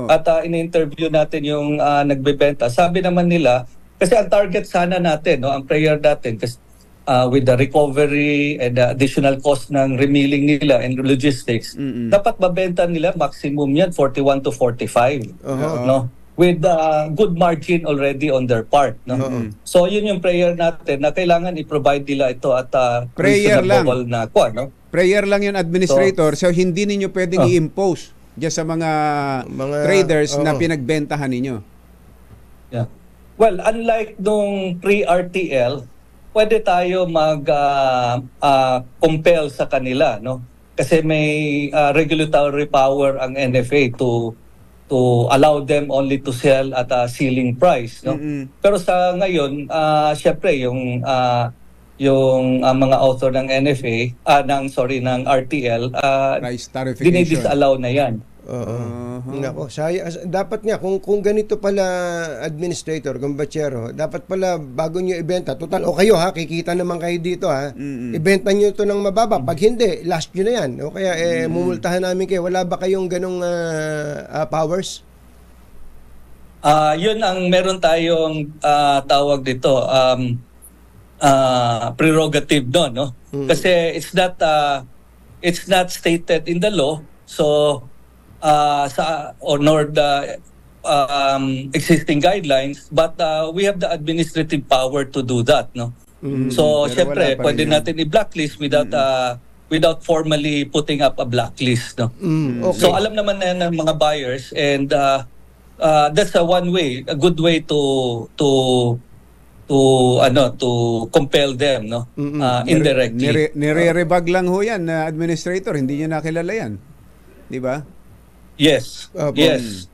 At in-interview natin yung nagbebenta. Sabi naman nila, kasi ang target sana natin, ang prayer natin, kasi with the recovery and the additional cost ng remilling nila and logistics, dapat mabenta nila maximum yan 41 to 45, with good margin already on their part, So yun yung prayer natin na kailangan i-provide nila ito at prayer lang na prayer lang yun, administrator. So hindi ninyo pwedeng i-impose diyan sa mga traders na pinagbentahan ninyo. Yeah. Well, unlike nung pre-RTL, pwede tayo mag-compel sa kanila, Kasi may regulatory power ang NFA to allow them only to sell at a ceiling price, Pero sa ngayon, syempre yung mga author ng NFA, ng RTL, dinidisallow na yan. Nako, dapat nga kung ganito pala administrator, kumbachero, dapat pala bago nyo ibenta, total o kayo kikita naman kayo dito ibenta nyo ito ng mababa. Pag hindi, last nyo na yan. O kaya mumultahan namin kayo. Wala ba kayong ganong powers? Yun ang meron tayong tawag dito, prerogative doon, Kasi it's not stated in the law, so nor the existing guidelines, but we have the administrative power to do that, So syempre pwede natin i-blacklist without formally putting up a blacklist, Okay. So alam naman na ng mga buyers, and that's a good way to compel them, indirectly. Nire-rebag lang ho yan na administrator, hindi niyo nakilala yan, di ba? Yes. Yes.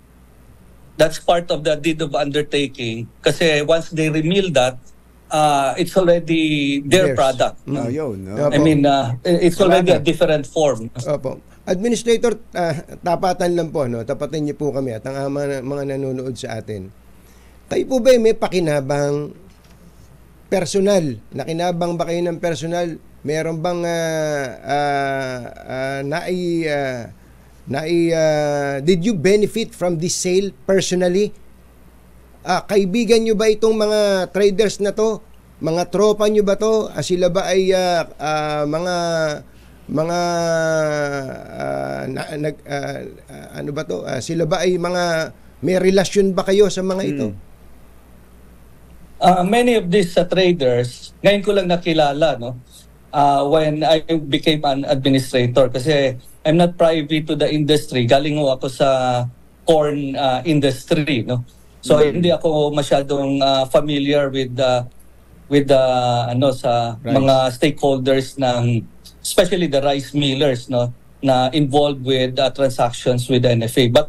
that's part of the deed of undertaking. Kasi once they remill that, it's already their product. I mean, it's already a different form. Opo. Administrator, tapatan lang po, no? Tapatin niyo po kami at ang mga nanonood sa atin. Kayo po ba may pakinabang personal? Nakinabang ba kayo ng personal? Meron bang did you benefit from this sale personally? Kaibigan nyo ba itong mga traders na to? Mga tropa nyo ba to? Sila ba ay ano ba to? Sila ba ay may relasyon ba kayo sa mga ito? Many of these traders, ngayon ko lang nakilala, no? When I became an administrator, kasi I'm not privy to the industry. Galing ako sa corn industry, no? So hindi ako masyadong familiar with the mga stakeholders ng, especially the rice millers, no, na involved with transactions with NFA. But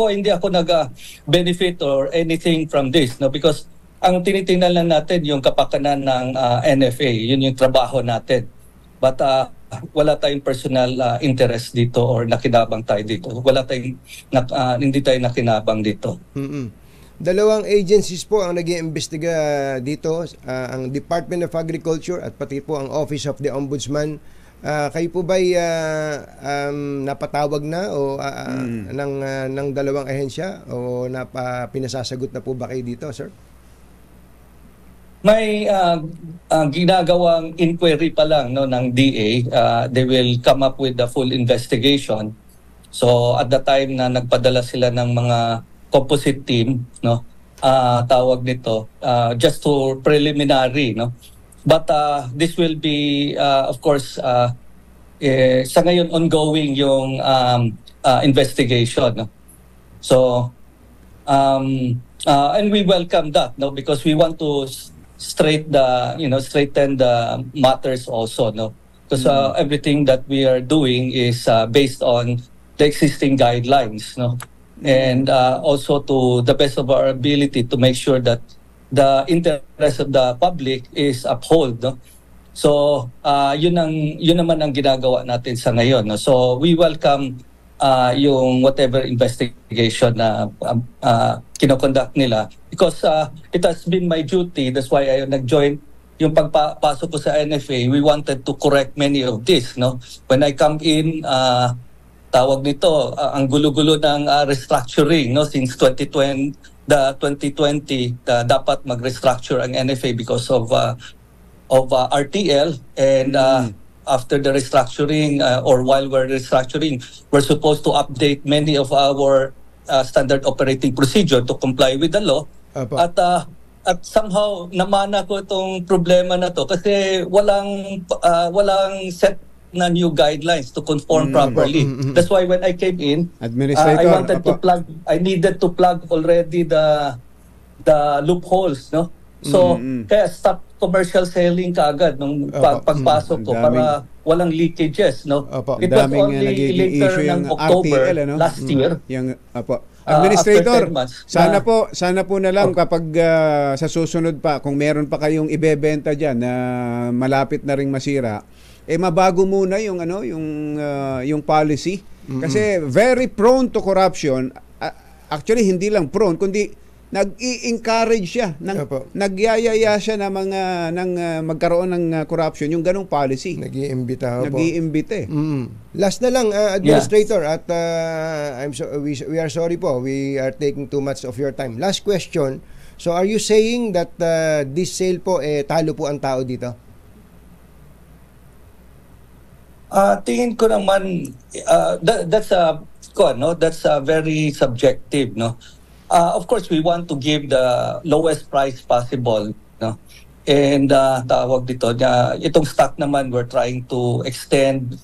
hindi ako nag-benefit or anything from this, no, because ang tinitingnan lang natin yung kapakanan ng NFA, yun yung trabaho natin. But wala tayong personal interest dito or nakinabang tayo dito. Hindi tayo nakinabang dito. Dalawang agencies po ang nag-iimbestiga dito, ang Department of Agriculture at pati po ang Office of the Ombudsman. Kayo po ba'y napatawag na o ng dalawang ahensya o pinasasagot na po ba kayo dito, sir? May ginagawang inquiry pa lang, no, ng DA. They will come up with the full investigation. So at the time na nagpadala sila ng mga composite team, no, tawag nito, just to preliminary, no. But this will be of course sa ngayon ongoing yung investigation, no. So and we welcome that, no, because we want to straighten the matters also, no, because everything that we are doing is based on the existing guidelines, no, and also to the best of our ability to make sure that the interest of the public is upheld, no. So yun naman ang ginagawa natin sa ngayon, no. So we welcome yung whatever investigation na kinoconduct nila, because it has been my duty. That's why I nag-join yung pagpasok ko sa NFA. We wanted to correct many of this, no. When I come in, tawag nito, ang gulo-gulo ng restructuring, no, since 2020 dapat mag-restructure ang NFA because of RTL, and after the restructuring or while we're restructuring, we're supposed to update many of our standard operating procedure to comply with the law. At somehow namana ko itong problema na to kasi walang set na new guidelines to conform properly. That's why when I came in, I needed to plug already the loopholes, no. So kaya stop commercial selling kaagad nung pagpasok ko para walang leakages, no. It was only later ng October last year. Administrator, sana po na lang kapag sa susunod pa, kung meron pa kayong ibebenta diyan na malapit na ring masira, mabago muna yung yung policy, kasi very prone to corruption. Actually hindi lang prone, kundi nag-i-encourage siya, nagyayaya siya na magkaroon ng corruption, yung ganong policy. Nag-iimbita. Last na lang, Administrator, at we are sorry po, we are taking too much of your time. Last question, so are you saying that this sale po, talo po ang tao dito? Tingin ko naman, that's a very subjective, no. Of course, we want to give the lowest price possible, no? And tawag dito, itong stock naman we're trying to extend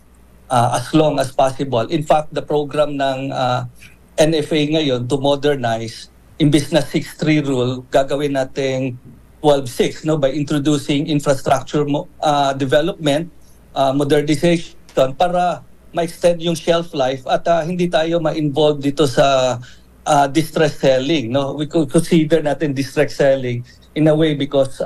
as long as possible. In fact, the program ng NFA ngayon to modernize, imbis na 6-3 rule, gagawin natin 12-6, no, by introducing infrastructure development, modernization para ma-extend yung shelf life at hindi tayo ma-involve dito sa distress selling, no? We could consider natin distress selling in a way because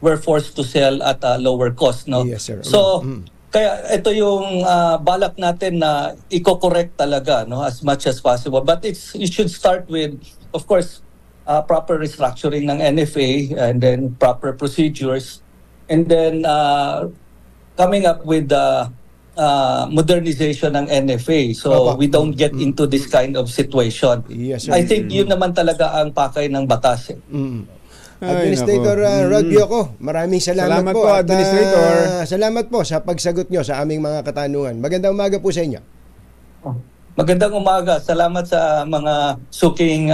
we're forced to sell at a lower cost, no? Yes, sir. So kaya ito yung balak natin na i-correct talaga, no, as much as possible. But it should start with, of course, proper restructuring ng NFA and then proper procedures, and then coming up with the modernization ng NFA so we don't get into this kind of situation. Yes, sir. I think yun naman talaga ang pakay ng batas. Administrator Rod Bioco, maraming salamat po. Administrator. Salamat po sa pagsagot nyo sa aming mga katanungan. Magandang umaga po sa inyo. Magandang umaga. Salamat sa mga suking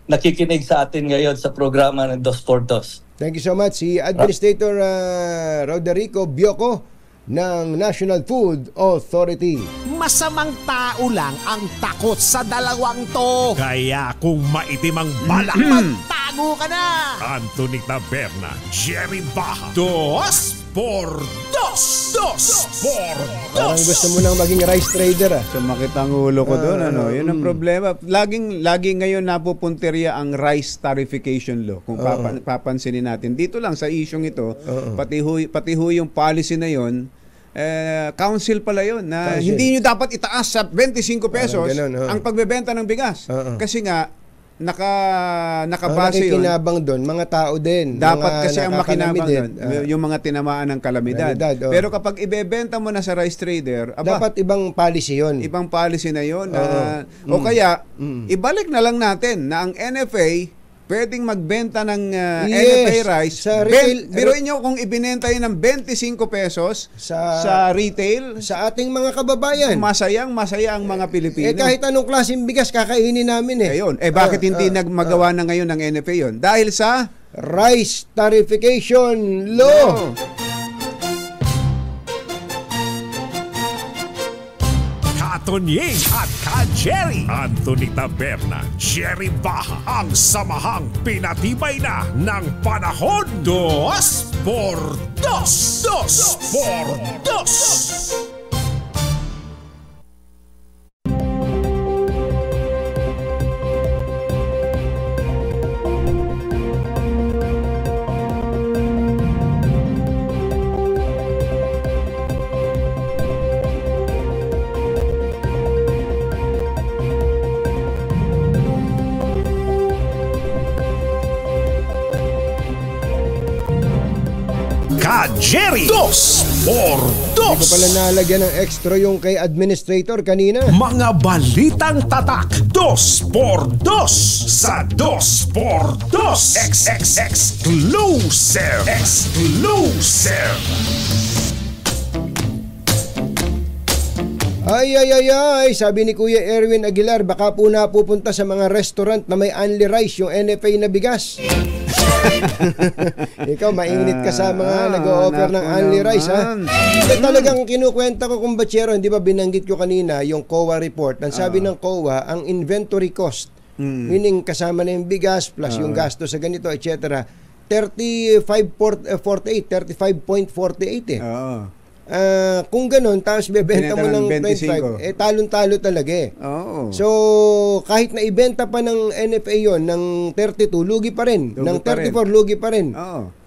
nakikinig sa atin ngayon sa programa ng 2x2. Thank you so much. Si Administrator Roderico Bioco ng National Food Authority. Masamang tao lang ang takot sa dalawang to. Kaya kung maitim ang balak, Magtago ka na! Anthony Taberna, Jerry Baja, 2x2. Parang gusto mo nang maging rice trader Sumakit ang ulo ko doon, Yun ang problema. Laging ngayon napupunteriya ang rice tarification law. Kung papansinin natin. Dito lang sa isyong ito, pati ho yung policy na yon, council pala yun na hindi nyo dapat itaas sa 25 pesos ang pagbebenta ng bigas. Kasi nga, nakabase yun. Nakikinabang doon, mga tao din. Dapat kasi ang makinabang doon, yung mga tinamaan ng kalamidad. Pero kapag ibebenta mo na sa rice trader, dapat ibang policy yun. Ibang policy na yun. O kaya, ibalik na lang natin na ang NFA pwedeng magbenta ng NFA rice. Sa retail, biruin nyo kung ibinenta yun ng 25 pesos sa retail. Sa ating mga kababayan. Masaya ang mga Pilipino. Kahit anong klaseng bigas kakainin namin Ayun. Bakit hindi magawa na ngayon ng NFA yun? Dahil sa Rice Tarification Law. Tonying at Ka-Jerry, Anthony Taberna, Jerry Baja, ang samahang pinatibay na ng panahon. 2x2. Jerry, 2x2. Hindi ko pala nalagyan ng extra yung kay administrator kanina. Mga balitang tatak, 2x2 sa 2x2. Exclusive. Ay, sabi ni Kuya Erwin Aguilar, baka po napupunta sa mga restaurant na may only rice yung NFA na bigas. Ikaw, mainit ka sa mga nag-o-offer ng only rice, ha? Talagang kinukwenta ko kung batsero, hindi ba binanggit ko kanina yung COA report. Ang sabi ng COA, ang inventory cost, meaning kasama na yung bigas plus yung gasto sa ganito, etc., 35.48 kung ganun, tapos bebenta mo ng 25, talon-talo talaga So, kahit na ibenta pa ng NFA yon ng 32, lugi pa rin. Ng 34, lugi pa rin.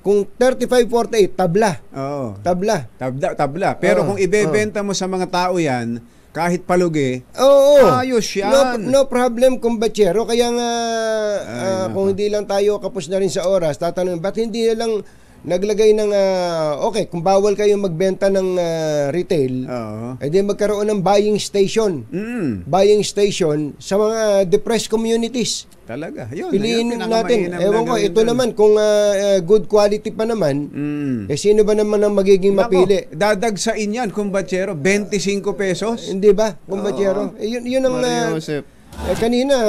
Kung 35.48, tabla. Pero kung ibebenta mo sa mga tao yan, kahit palugi, ayos yan. No problem, kumbatsero. Kaya nga, kung hindi lang tayo kapos na rin sa oras, tatanungin, ba't hindi na lang naglagay ng okay, kung bawal kayong magbenta ng retail, edi magkaroon ng buying station. Buying station sa mga depressed communities. Talaga. Yun, piliin natin. Ewan ko, ito naman, kung good quality pa naman, sino ba naman ang magiging mapili? Dadagsain yan, kumbatsero, 25 pesos. Hindi ba, kumbatsero? Yun ang kanina,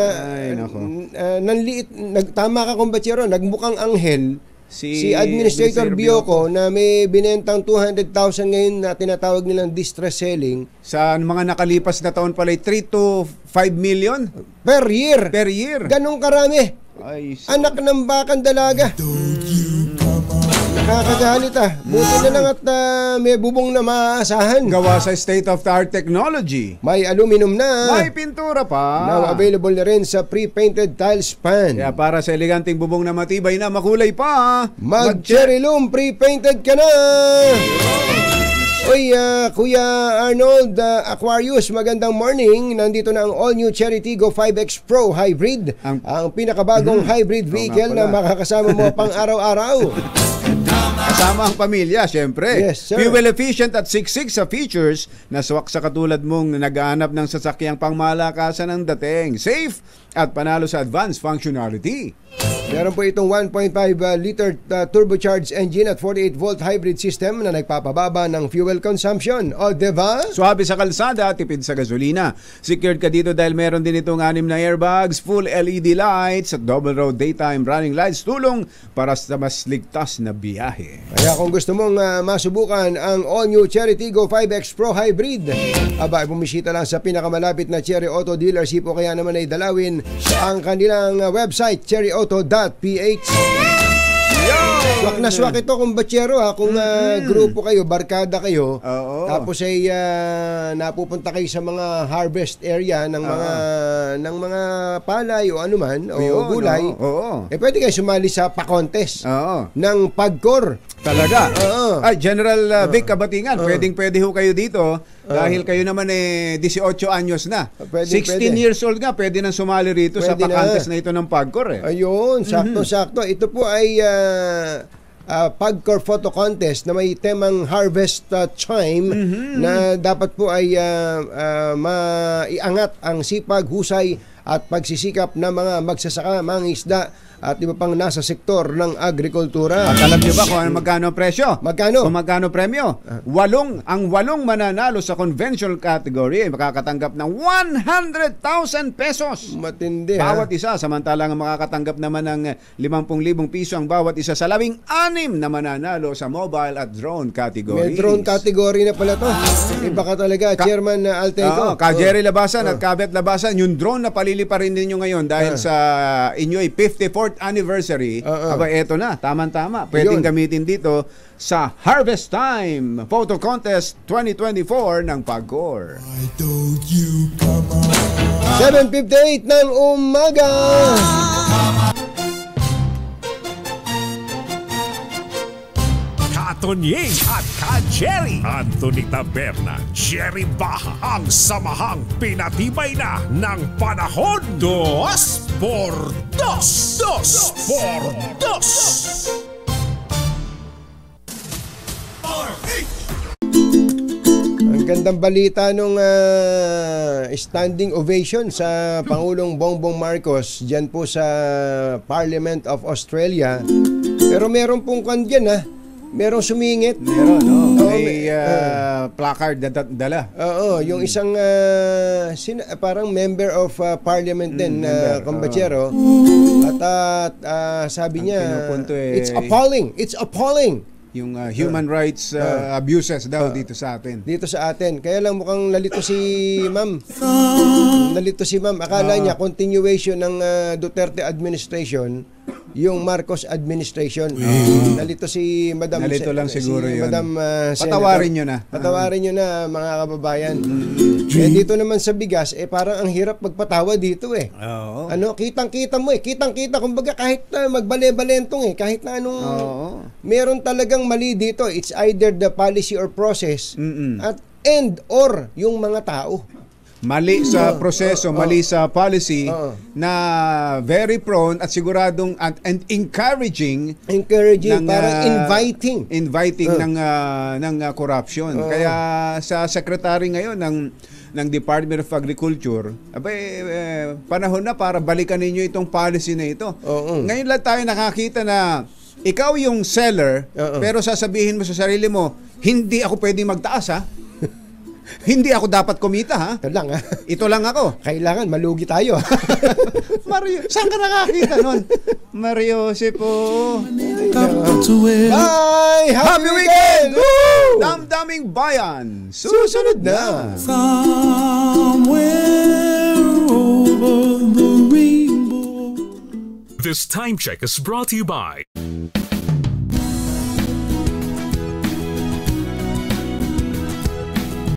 nanliit, tama ka, kumbatsero, nagmukhang anghel, si Administrator Bioco na may binentang 200,000 ngayon na tinatawag nilang distress selling. Sa mga nakalipas na taon pala, 3 to 5 million? Per year. Ganong karami. Anak ng bakang dalaga. Nakakagalit Buti na lang at may bubong na maaasahan. Gawa sa state-of-the-art technology. May aluminum na. May pintura pa. Now available na rin sa pre-painted tile span. Kaya para sa eleganteng bubong na matibay na makulay pa, Mag-Cherry Loom pre-painted ka na. Oy, Kuya Arnold Aquarius, magandang morning. Nandito na ang all-new Cherry Tiggo 5X Pro Hybrid. Ang pinakabagong hybrid vehicle na makakasama mo pang araw-araw. Kasama ang pamilya, syempre. Yes, sir. Fuel efficient at siksik sa features na swak sa katulad mong naghahanap ng sasakyang pangmalakasan ng dating. Safe at panalo sa advanced functionality. Meron po itong 1.5 liter turbocharged engine at 48-volt hybrid system na nagpapababa ng fuel consumption. O, diba? Suwabe sa kalsada, tipid sa gasolina. Secured ka dito dahil meron din itong 6 na airbags, full LED lights at double row daytime running lights, tulong para sa mas ligtas na biyahe. Kaya kung gusto mong masubukan ang all-new Cherry Tiggo 5X Pro Hybrid, bumisita lang sa pinakamalapit na Cherry Auto dealership o kaya naman ay dalawin ang kanilang website, cherryauto.ph. Swak na swak ito kung batsero kung grupo kayo, barkada kayo. Tapos ay napupunta kayo sa mga harvest area ng mga palay o anuman o gulay. Pwede kayo sumali sa pa-contest ng PAGCOR. Talaga? Ay, General Vic Kabatingan, pwede ho kayo dito dahil kayo naman 18 anyos na. 16 years old nga, pwede nang sumali rito sa pa-contest na ito ng PAGCOR. Ayun, sakto-sakto. Ito po ay PAGCOR photo contest na may temang harvest chime na dapat po ay maiangat ang sipag, husay at pagsisikap ng mga magsasaka, mga isda at iba pang nasa sektor ng agrikultura. At alam niyo ba kung magkano ang presyo? Magkano? Kung magkano premyo? Ang 8 mananalo sa conventional category ay makakatanggap ng 100,000 pesos. Matindi bawat isa, samantalang makakatanggap naman ng 50,000 piso ang bawat isa sa 16 na mananalo sa mobile at drone categories. May drone category na pala to. Iba ka talaga, Chairman Alteco. Jerry Labasan at Kabet Labasan, yung drone na paliliparin ninyo ngayon dahil sa inyo'y 54th anniversary, eto na, tamang-tama. Pwedeng gamitin dito sa Harvest Time Photo Contest 2024 ng PAGCOR. 7:58 ng umaga. Tonying at Ka-Jerry Anthony Taberna, Jerry Baha, ang samahang pinatibay na ng panahon. 2 por 2 2 por 2. Ang gandang balita nung standing ovation sa Pangulong Bongbong Marcos dyan po sa Parliament of Australia. Pero meron pong kandyan merong sumingit. May placard dala. Yung isang parang member of parliament din, kumbatsero. At sabi niya, it's appalling. Yung human rights abuses daw dito sa atin. Kaya lang mukhang nalito si ma'am. Akala niya continuation ng Duterte administration, yung Marcos administration. Nalito si Madam. Nalito lang siguro yun. Madam Patawarin nyo na. Patawarin nyo na, mga kababayan. Dito naman sa bigas, parang ang hirap magpatawa dito kitang-kita mo kitang-kita, kumbaga kahit na magbale-balentong kahit na anong meron talagang mali dito. It's either the policy or process or yung mga tao. Mali sa proseso, mali sa policy na very prone at siguradong and encouraging parang inviting ng corruption. Kaya sa secretary ngayon ng Department of Agriculture, panahon na para balikan ninyo itong policy na ito. Ngayon lang tayo nakakita na ikaw yung seller, pero sasabihin mo sa sarili mo, hindi ako pwedeng magtaas Hindi ako dapat kumita Ito lang ako. Kailangan malugi tayo. Mario, saan ka nakakita nun? Mario Sepo. Bye! Happy weekend! Damdaming bayan. Susunod na. Somewhere over the rainbow. This time check is brought to you by